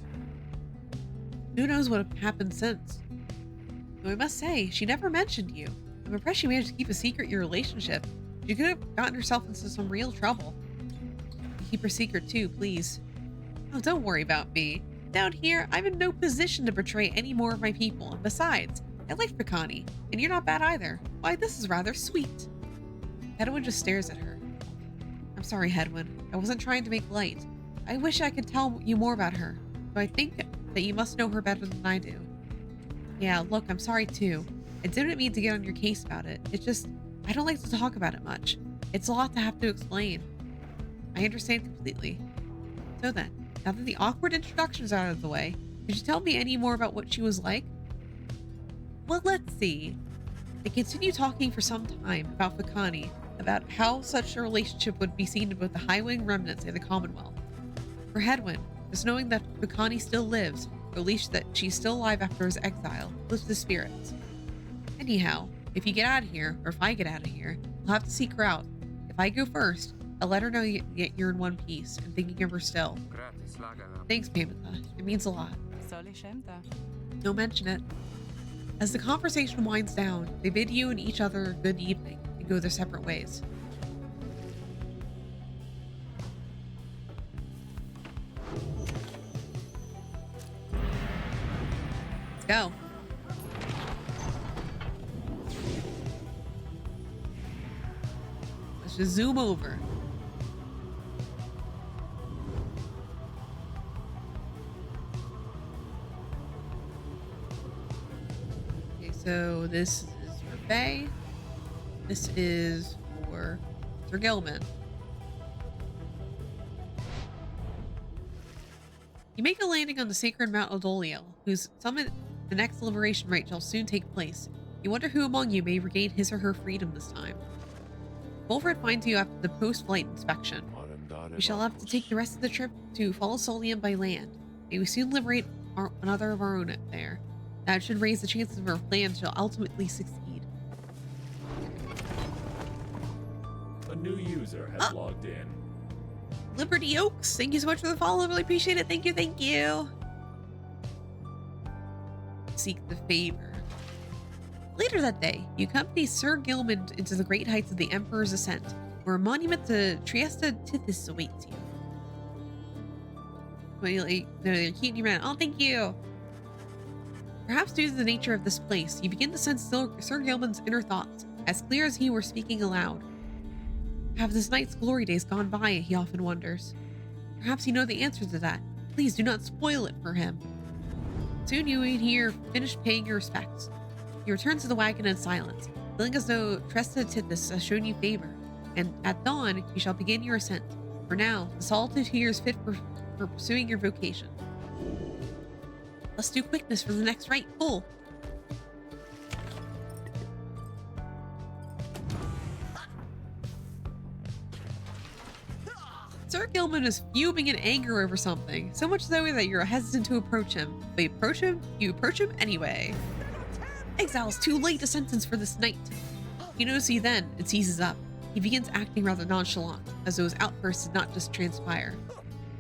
Who knows what happened since? Though I must say, she never mentioned you. I'm impressed she managed to keep a secret your relationship. She could have gotten herself into some real trouble. Keep her secret too, please. Oh, don't worry about me. Down here, I'm in no position to betray any more of my people. And besides, I like Fikani, and you're not bad either. Why, this is rather sweet. Hedwin just stares at her. I'm sorry, Hedwin. I wasn't trying to make light. I wish I could tell you more about her, but I think that you must know her better than I do. Yeah, look, I'm sorry too. I didn't mean to get on your case about it. It's just, I don't like to talk about it much. It's a lot to have to explain. I understand completely. So then, now that the awkward introductions are out of the way, could you tell me any more about what she was like? Well, let's see. They continued talking for some time about Fikani, about how such a relationship would be seen in both the Highwing remnants and the Commonwealth. For Hedwin, just knowing that Fikani still lives, or at least that she's still alive after his exile, lifts his spirits. Anyhow, if you get out of here, or if I get out of here, I'll have to seek her out. If I go first, I'll let her know you're in one piece and thinking of her still. Thanks, Pamela. It means a lot. Don't mention it. As the conversation winds down, they bid you and each other good evening and go their separate ways. go. Let's just zoom over. Okay, so this is for Faye. This is for Sir Gelman. You make a landing on the sacred Mount Odoliel, whose summit the next liberation rite shall soon take place. You wonder who among you may regain his or her freedom this time. Wolfred finds you after the post-flight inspection. We shall have to take the rest of the trip to follow Solium by land. May we soon liberate another of our own up there. That should raise the chances of our plan to ultimately succeed. A new user has logged in. Liberty Oaks, thank you so much for the follow. Really appreciate it. Thank you, thank you. Seek the favor. Later that day, you accompany Sir Gilman into the great heights of the Emperor's Ascent, where a monument to Triesta Tithys awaits you. Wait, no, they're keeping you around. Oh, thank you. Perhaps due to the nature of this place, you begin to sense Sir Gilman's inner thoughts, as clear as he were speaking aloud. Have this night's glory days gone by, he often wonders. Perhaps you know the answer to that. Please do not spoil it for him. Soon you would hear finished paying your respects. You return to the wagon in silence, feeling as though Triesta Tithys has shown you favor, and at dawn you shall begin your ascent. For now, the solitude here is fit for pursuing your vocation. Let's do quickness for the next rite. Pull. Sir Gilman is fuming in anger over something, so much so that you're hesitant to approach him. But you approach him anyway. Exile's too late a sentence for this night. You notice he then, it seizes up. He begins acting rather nonchalant, as though his outbursts did not just transpire.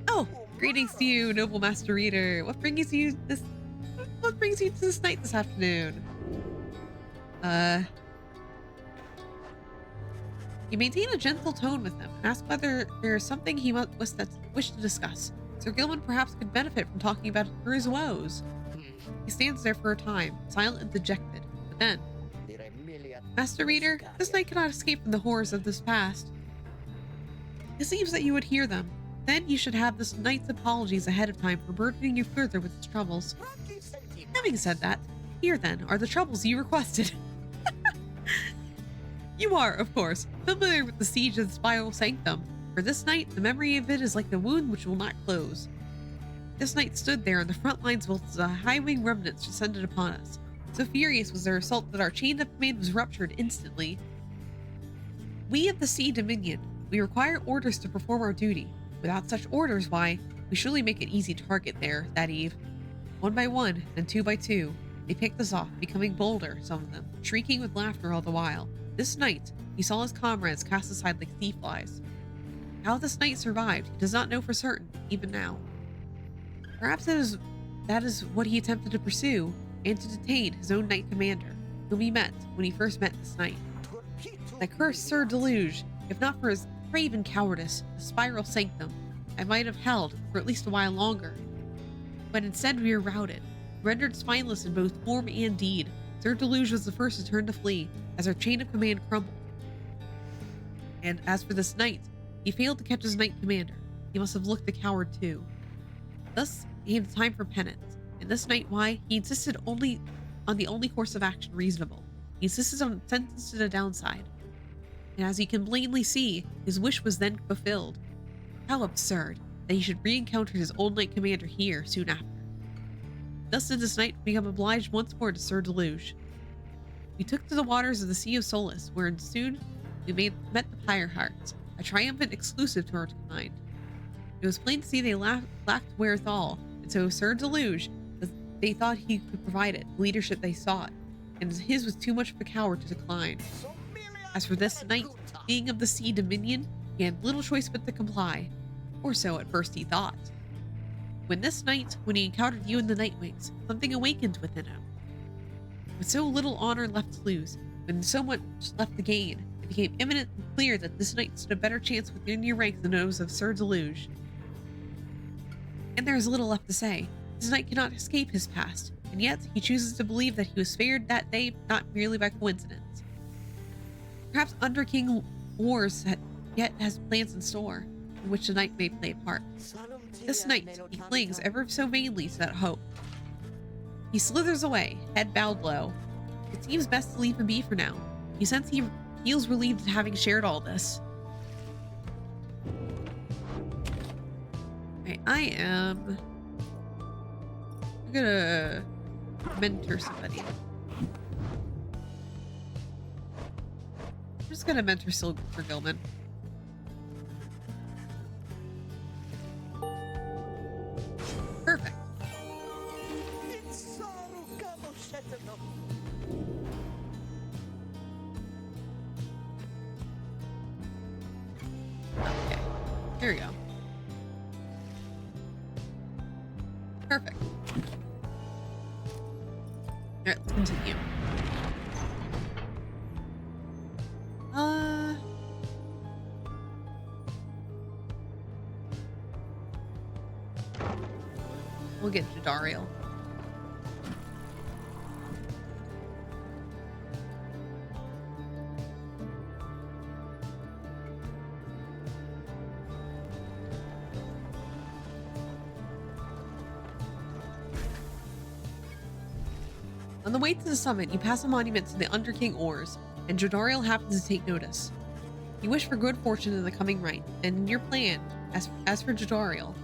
Oh, greetings to you, noble master reader. What brings you to this night this afternoon? You maintain a gentle tone with him and ask whether there is something he must wish to discuss. Sir Gilman perhaps could benefit from talking about his woes. He stands there for a time, silent and dejected, but then, Master Reader, this night cannot escape from the horrors of this past. It seems that you would hear them. Then you should have this night's apologies ahead of time for burdening you further with its troubles. Having said that, here then are the troubles you requested. You are, of course, familiar with the siege of the Spiral Sanctum. For this night, the memory of it is like the wound which will not close. This night stood there on the front lines whilst the high-wing remnants descended upon us. So furious was their assault that our chain of command was ruptured instantly. We of the Sea Dominion, we require orders to perform our duty. Without such orders, why, we surely make an easy target there that eve. One by one, and two by two, they picked us off, becoming bolder, some of them, shrieking with laughter all the while. This night, he saw his comrades cast aside like thief flies. How this knight survived, he does not know for certain, even now. Perhaps that is what he attempted to pursue, and to detain his own knight commander, whom he met when he first met this night. That cursed Sir Deluge, if not for his craven cowardice, the Spiral Sanctum, I might have held for at least a while longer. But instead we were routed, rendered spineless in both form and deed. Sir Deluge was the first to turn to flee, as our chain of command crumbled. And as for this knight, he failed to catch his knight commander. He must have looked a coward too. Thus came the time for penance, and this night why he insisted only on the only course of action reasonable. He insisted on a sentence to the downside. And as you can plainly see, his wish was then fulfilled. How absurd that he should re-encounter his old knight commander here soon after. Thus did this knight become obliged once more to Sir Deluge. We took to the waters of the Sea of Solace, where soon we met the Pyre Hearts, a triumphant exclusive to our kind. It was plain to see they lacked wherewithal, and so Sir Deluge, they thought he could provide it, the leadership they sought, and his was too much of a coward to decline. As for this knight, being of the Sea Dominion, he had little choice but to comply, or so at first he thought. When he encountered you in the Nightwings, something awakened within him. With so little honor left to lose, when so much left to gain, it became eminently clear that this knight stood a better chance within your ranks than those of Sir Deluge. And there is little left to say. This knight cannot escape his past. and yet he chooses to believe that he was spared that day not merely by coincidence. Perhaps Under King Wars yet has plans in store, in which the knight may play a part. This night, he clings ever so vainly to that hope. He slithers away, head bowed low. It seems best to leave him be for now. You sense he feels relieved at having shared all this. Okay, I'm gonna mentor somebody. I'm just gonna mentor Silver Gilman. Perfect. Okay, here we go. Perfect. Alright, let's continue. We'll get Jadariel. On the way to the summit, you pass a monument to the Under King Ors, and Jadariel happens to take notice. You wish for good fortune in the coming rite, and in your plan, as for Jadariel,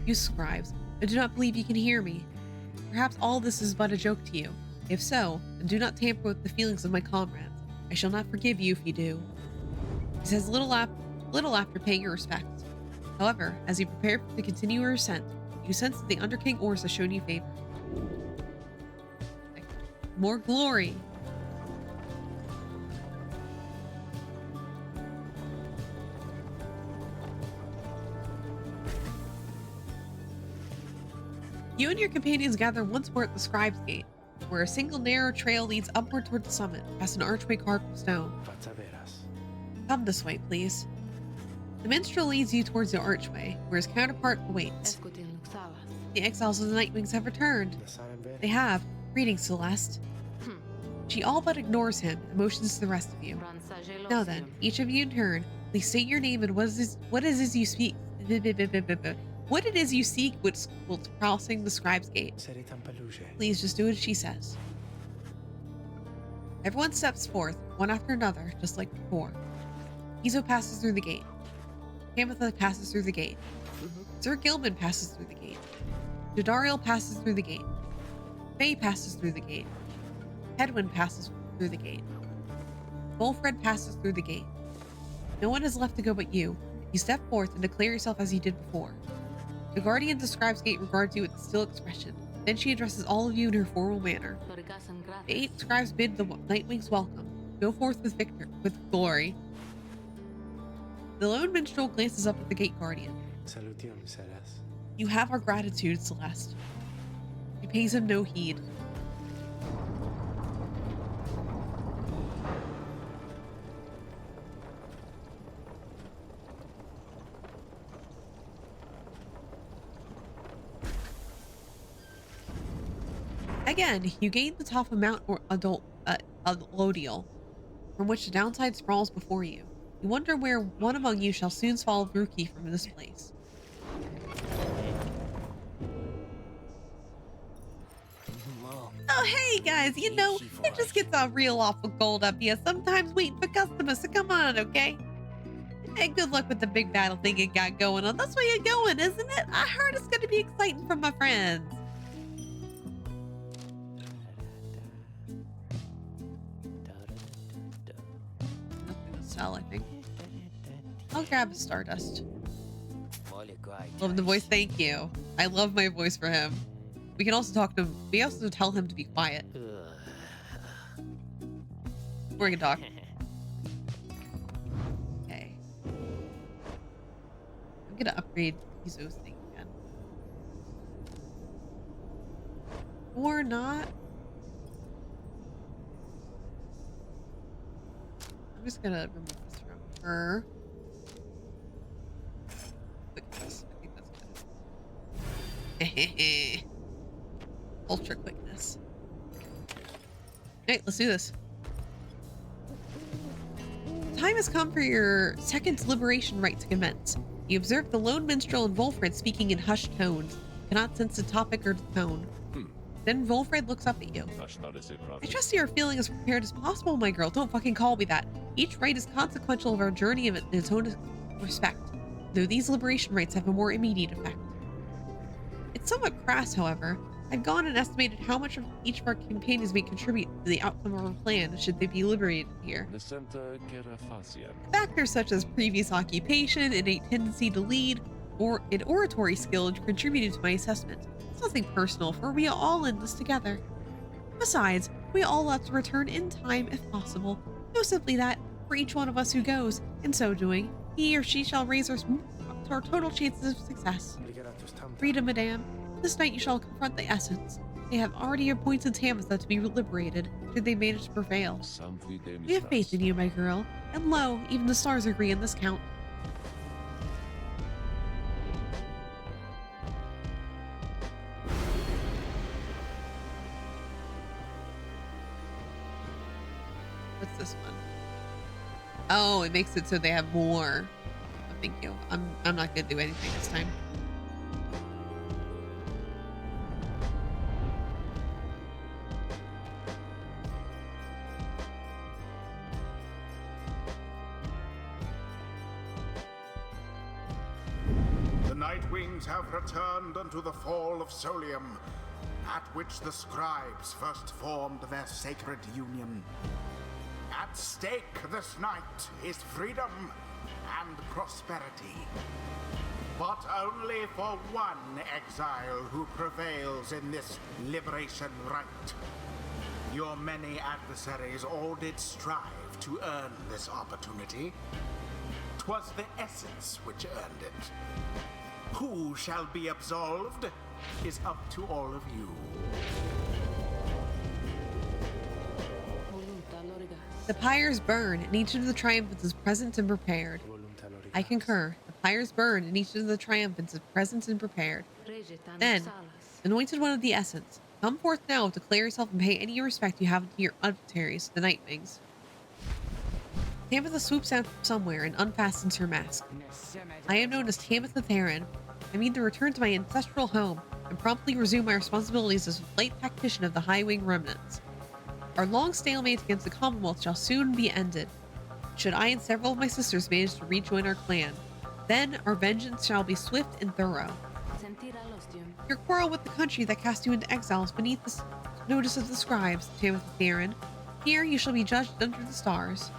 you scribes, I do not believe you can hear me. Perhaps all this is but a joke to you. If so, then do not tamper with the feelings of my comrades. I shall not forgive you if you do. He says little after paying your respects. However, as you prepare to continue your ascent, you sense that the Under King Ors has shown you favor. More glory. You and your companions gather once more at the Scribe's Gate, where a single narrow trail leads upward toward the summit, past an archway carved in stone. Come this way, please. The minstrel leads you towards the archway, where his counterpart awaits. The exiles of the Nightwings have returned. They have. Greetings, Celeste. She all but ignores him and motions to the rest of you. Now then, each of you in turn, please state your name and what it is you speak. What it is you seek while crossing the Scribe's Gate. Please just do as she says. Everyone steps forth, one after another, just like before. Izo passes through the gate. Tamitha passes through the gate. Sir Gilman passes through the gate. Jadariel passes through the gate. Faye passes through the gate. Hedwyn passes through the gate. Wolfred passes through the gate. No one is left to go but you. You step forth and declare yourself as you did before. The guardian of the Scribe's Gate regards you with a still expression. Then she addresses all of you in her formal manner. The 8 scribes bid the Nightwings welcome. Go forth with glory. The lone minstrel glances up at the gate guardian. You have our gratitude, Celeste. She pays him no heed. Again, you gain the top of Mount Lodial, from which the downside sprawls before you. You wonder where one among you shall soon follow Ruki from this place. Oh, hey guys, you know, it just gets all real awful cold up here. Sometimes waiting for customers, so come on, okay? Hey, good luck with the big battle thing you got going on. That's where you're going, isn't it? I heard it's gonna be exciting for my friends. Nothing to sell, I think. I'll grab a Stardust. Love the voice, thank you. I love my voice for him. We can also talk to him. We also tell him to be quiet. Or we can talk. Okay. I'm gonna upgrade Izo's thing again. Or not. I'm just gonna remove this from her. Look at this. I think that's good. Ultra quickness. Alright, let's do this. Time has come for your second deliberation rite to commence. You observe the lone minstrel and Volfred speaking in hushed tones. Cannot sense the topic or the tone. Then Volfred looks up at you. I trust you are feeling as prepared as possible, my girl. Don't fucking call me that. Each rite is consequential of our journey in its own respect, though these liberation rites have a more immediate effect. It's somewhat crass, however. I've gone and estimated how much of each of our companions may contribute to the outcome of our plan should they be liberated here. Factors such as previous occupation, innate tendency to lead, or an oratory skill contributed to my assessment. It's nothing personal, for we are all in this together. Besides, we all have to return in time if possible. No, simply that, for each one of us who goes, in so doing, he or she shall raise our total chances of success. Freedom, madame. This night you shall confront the essence. They have already appointed Tamitha to be liberated, should they manage to prevail. We have faith in you, my girl, and lo, even the stars agree in this count. What's this one? Oh, it makes it so they have more. Oh, thank you. I'm not gonna do anything this time. The Nightwings have returned unto the fall of Solium, at which the scribes first formed their sacred union. At stake this night is freedom and prosperity. But only for one exile who prevails in this liberation rite. Your many adversaries all did strive to earn this opportunity. 'Twas the essence which earned it. Who shall be absolved is up to all of you. The pyres burn, and each of the triumphants is present and prepared. I concur. The pyres burn, and each of the triumphants is present and prepared. Then, anointed one of the essence, come forth now, declare yourself, and pay any respect you have to your adversaries, the Nightwings. Tamitha swoops out from somewhere and unfastens her mask. I am known as Tamitha Theron. I mean to return to my ancestral home and promptly resume my responsibilities as a flight tactician of the High Wing remnants. Our long stalemate against the Commonwealth shall soon be ended. Should I and several of my sisters manage to rejoin our clan, then our vengeance shall be swift and thorough. Your quarrel with the country that cast you into exile is beneath the notice of the scribes, Tamitha Theron. Here you shall be judged under the stars.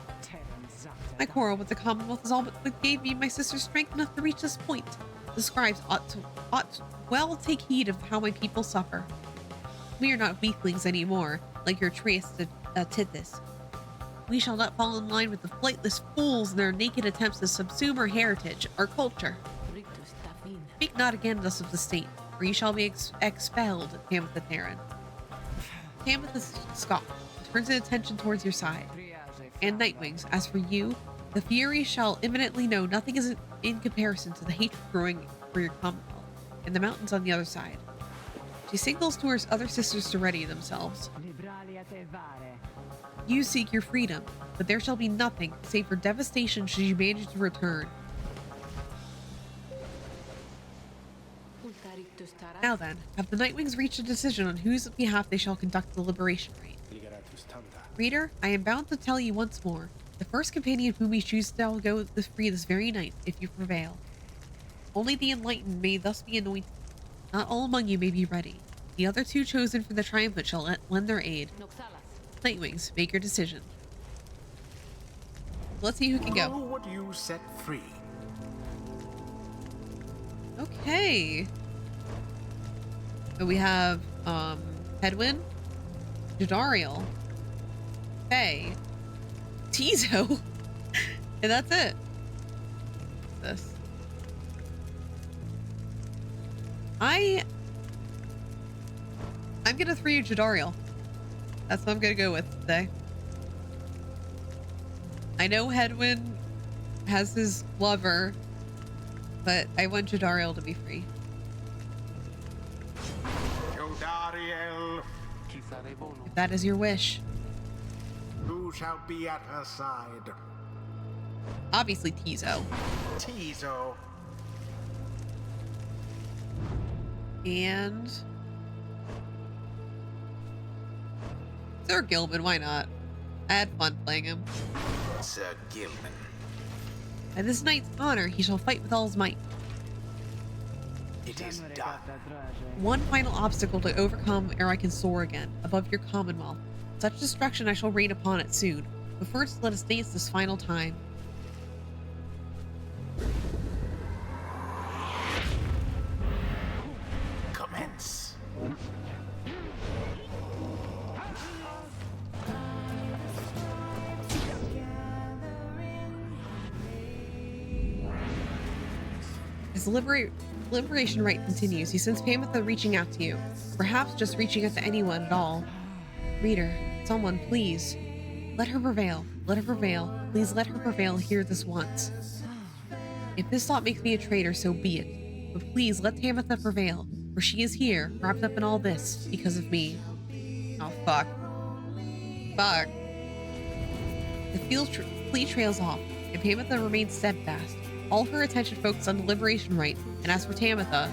My quarrel with the Commonwealth is all but what gave me my sister's strength enough to reach this point. The scribes ought to well take heed of how my people suffer. We are not weaklings anymore, like your Trieste Tithys. We shall not fall in line with the flightless fools in their naked attempts to subsume our heritage, our culture. Speak not against us of the state, or you shall be expelled, Tamitha Theron. Tamitha scoffed, turns his attention towards your side. And Nightwings, as for you, the Fury shall imminently know nothing is in comparison to the hatred growing for your Commonwealth, and the mountains on the other side. She signals to her other sisters to ready themselves. You seek your freedom, but there shall be nothing save for devastation should you manage to return. Now then, have the Nightwings reached a decision on whose behalf they shall conduct the liberation rite? Reader, I am bound to tell you once more, the first companion whom we choose shall go free this very night, if you prevail. Only the enlightened may thus be anointed. Not all among you may be ready. The other two chosen for the triumphant shall lend their aid. Nightwings, make your decision. Let's see who can go. Who would you set free? Okay. So we have Hedwyn, Jadariel, Faye, Tizo, and that's it. What's this? I'm gonna free Jadariel. That's what I'm gonna go with today. I know Hedwyn has his lover, but I want Jadariel to be free. Jodariel Ariel, If that is your wish. who shall be at her side? Obviously Tizo. Tizo. And Sir Gilman, why not? I had fun playing him. Sir Gilman. By this knight's honor, he shall fight with all his might. It is done. One final obstacle to overcome ere I can soar again, above your commonwealth. Such destruction I shall rain upon it soon. But first let us dance this final time. Commence. His liberation rite continues. He sends Pamitha reaching out to you. Perhaps just reaching out to anyone at all. Reader, someone, please. Let her prevail. Let her prevail. Please let her prevail here this once. If this thought makes me a traitor, so be it. But please let Tamitha prevail, for she is here, wrapped up in all this, because of me. Oh, fuck. Fuck. The fleet trails off, and Tamitha remains steadfast. All her attention focused on the liberation rite, and as for Tamitha,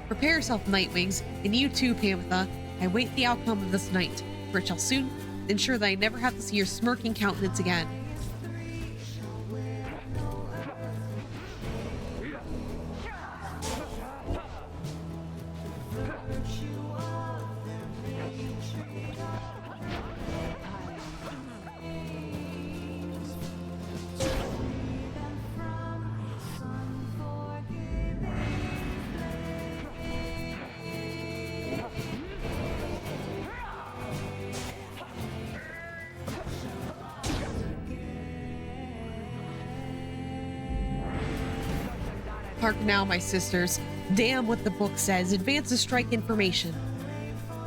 prepare yourself, Nightwings, and you too, Tamitha. I wait the outcome of this night, for it shall soon ensure that I never have to see your smirking countenance again. Hark now, my sisters. Damn what the book says. Advance the strike information.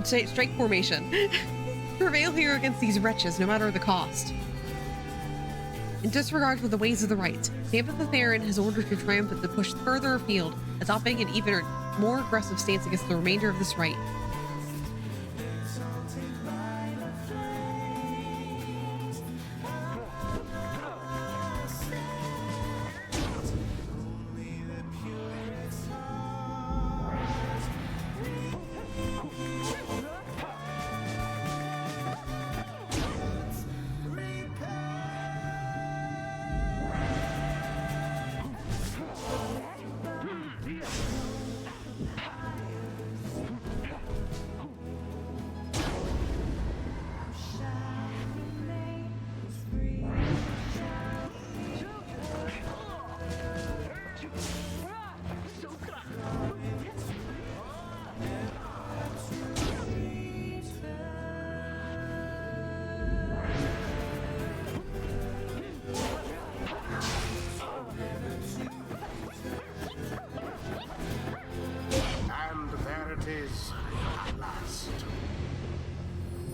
Strike formation. Prevail here against these wretches, no matter the cost. In disregard for the ways of the right, Tamitha Theron has ordered her triumphant to push further afield, adopting an even more aggressive stance against the remainder of this right.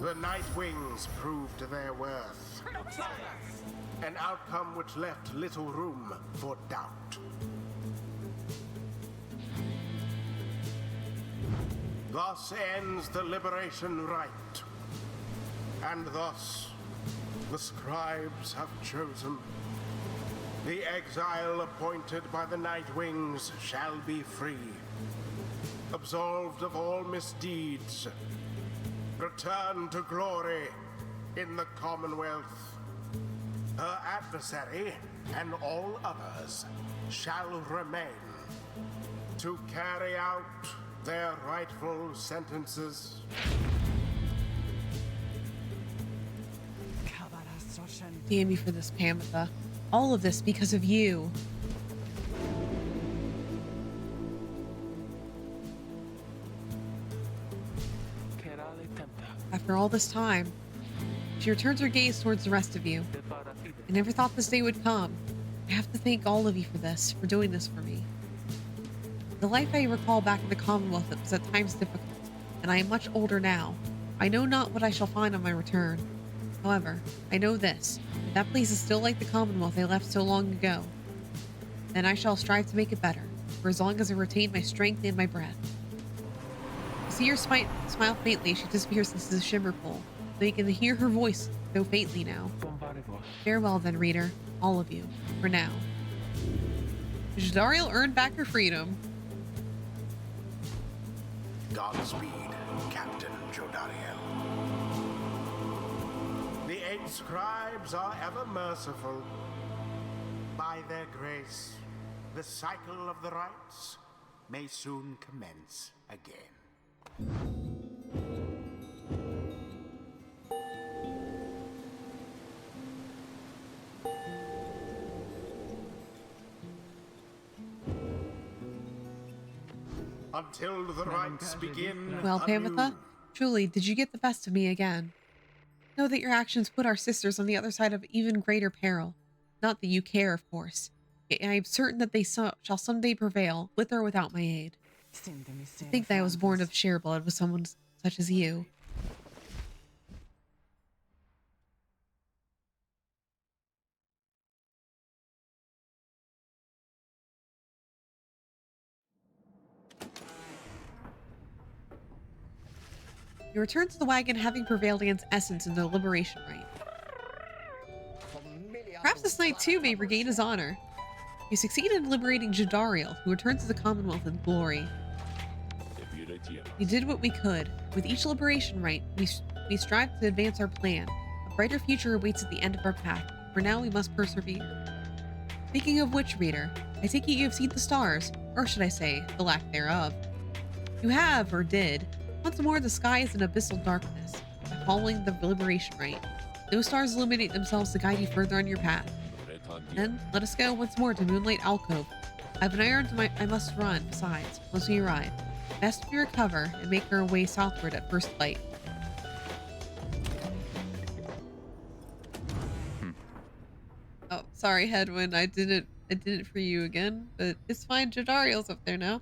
The Nightwings proved their worth. An outcome which left little room for doubt. Thus ends the liberation rite. And thus, the scribes have chosen. The exile appointed by the Nightwings shall be free, absolved of all misdeeds, return to glory in the Commonwealth. Her adversary and all others shall remain to carry out their rightful sentences. Damn you for this, Pamitha. All of this because of you. After all this time, she returns her gaze towards the rest of you. I never thought this day would come. I have to thank all of you for this, for doing this for me. The life I recall back in the Commonwealth was at times difficult, and I am much older now. I know not what I shall find on my return. However, I know this, if that place is still like the Commonwealth I left so long ago, then I shall strive to make it better, for as long as I retain my strength and my breath. see her smile faintly. She disappears into the shimmer pool. So you can hear her voice so faintly now. Farewell then, reader. All of you. For now. Jadariel earned back her freedom. Godspeed, Captain Jodariel. The 8 scribes are ever merciful. By their grace, the cycle of the rites may soon commence again. Until the rites begin. Well, anew. Pamitha, truly, did you get the best of me again? Know that your actions put our sisters on the other side of even greater peril. Not that you care, of course. I am certain that they shall someday prevail, with or without my aid. I think that I was born of sheer blood with someone such as you. You return to the wagon having prevailed against Essence in the liberation rite. Perhaps this knight too may regain his honor. You succeeded in liberating Jadariel, who returns to the Commonwealth in glory. We did what we could. With each liberation rite, we strive to advance our plan. A brighter future awaits at the end of our path. For now, we must persevere. Speaking of which, reader, I take it you have seen the stars, or should I say, the lack thereof. You have, or did. Once more, the sky is in abyssal darkness. By following the liberation rite, those stars illuminate themselves to guide you further on your path. Then, let us go once more to Moonlight Alcove. I have an errand I must run, besides, once we arrive. Best we recover and make our way southward at first light. Oh, sorry, Hedwyn. I did it for you again, but it's fine. Jadariel's up there now.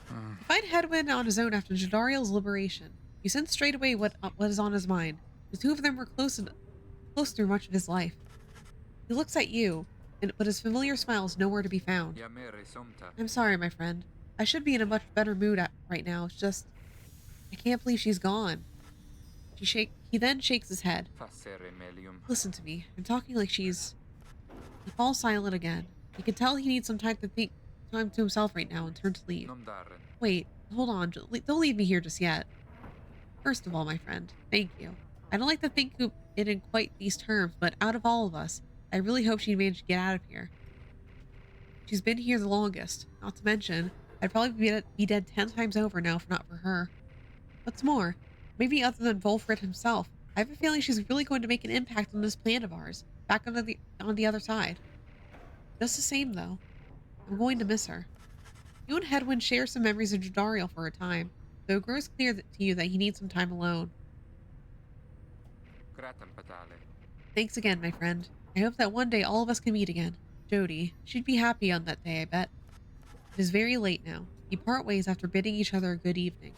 You find Hedwyn on his own after Jadariel's liberation. You sense straight away what is on his mind. The two of them were close through much of his life. He looks at you, but his familiar smile is nowhere to be found. I'm sorry, my friend. I should be in a much better mood right now. It's just, I can't believe she's gone. He then shakes his head. Listen to me. I'm talking like she's... He falls silent again. You can tell he needs some time to himself right now and turn to leave. Wait, hold on. Don't leave me here just yet. First of all, my friend, thank you. I don't like to think of it in quite these terms, but out of all of us, I really hope she managed to get out of here. She's been here the longest. Not to mention, I'd probably be dead 10 times over now if not for her. What's more, maybe other than Volfred himself, I have a feeling she's really going to make an impact on this plan of ours, back on the other side. Just the same, though, I'm going to miss her. You and Hedwyn share some memories of Jadariel for a time, though it grows clear to you that he needs some time alone. Thanks again, my friend. I hope that one day all of us can meet again. Jody, she'd be happy on that day, I bet. It is very late now. We part ways after bidding each other a good evening.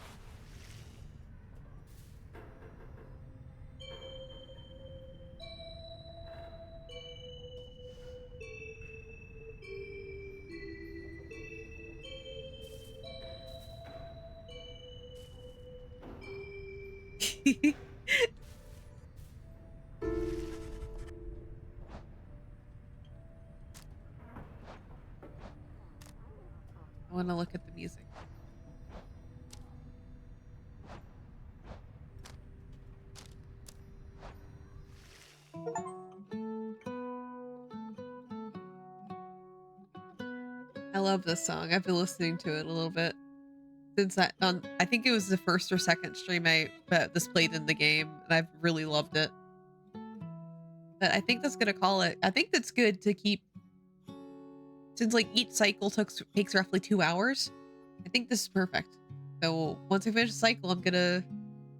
I want to look at the music. I love this song. I've been listening to it a little bit since I think it was the first or second stream this played in the game, and I've really loved it. But I think that's gonna call it. I think that's good to keep, since like each cycle takes roughly 2 hours. I think this is perfect. So once I finish the cycle, I'm gonna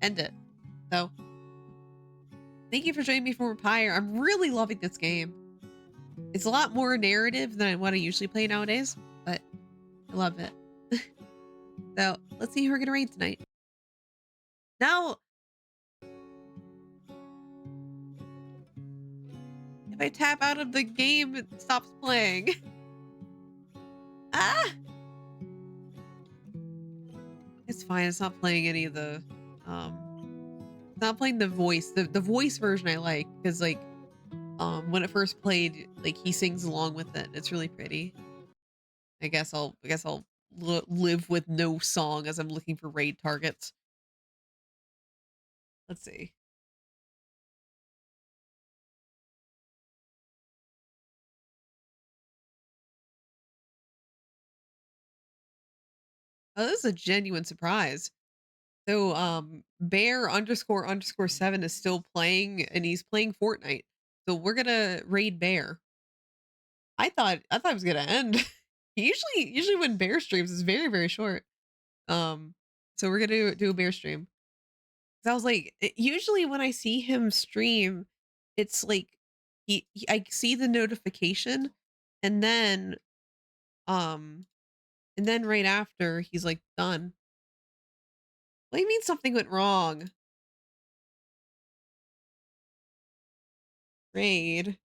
end it. So thank you for joining me for Pyre. I'm really loving this game. It's a lot more narrative than what I usually play nowadays, but I love it. So let's see who we're gonna raid tonight. Now, if I tap out of the game, it stops playing. Ah! It's fine. It's not playing any of the um it's not playing the voice. The voice version I like because like when it first played, like he sings along with it. It's really pretty. I guess I'll live with no song as I'm looking for raid targets. Let's see. Oh, this is a genuine surprise. So bear underscore underscore 7 is still playing and he's playing Fortnite. So we're gonna raid bear. I thought it was gonna end. Usually when bear streams is very, very short. Um so we're gonna do a bear stream. 'Cause I was like, usually when I see him stream, it's like I see the notification and um then right after he's like done. What do you mean something went wrong? Raid.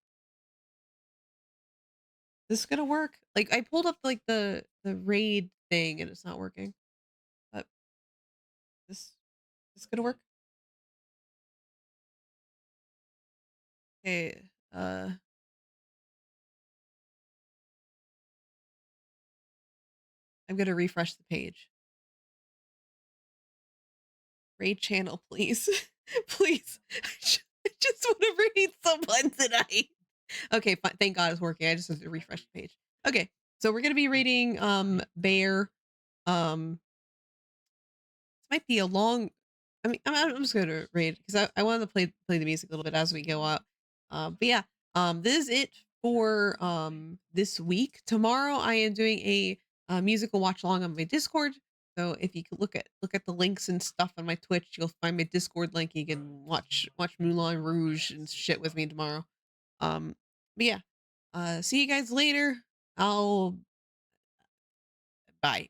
This gonna work? Like I pulled up like the raid thing and it's not working. But this this gonna work? Okay. I'm gonna refresh the page. Raid channel, please. Please. I just want to raid someone tonight. Okay, fine. Thank God it's working. I just have to refresh the page. Okay. So we're gonna be raiding bear. This might be a long. I mean, I'm just gonna read because I wanted to play the music a little bit as we go out. But yeah, this is it for this week. Tomorrow I am doing a musical watch along on my Discord. So if you could look at the links and stuff on my Twitch, you'll find my Discord link. You can watch Moulin Rouge and shit with me tomorrow. But yeah, see you guys later. I'll bye.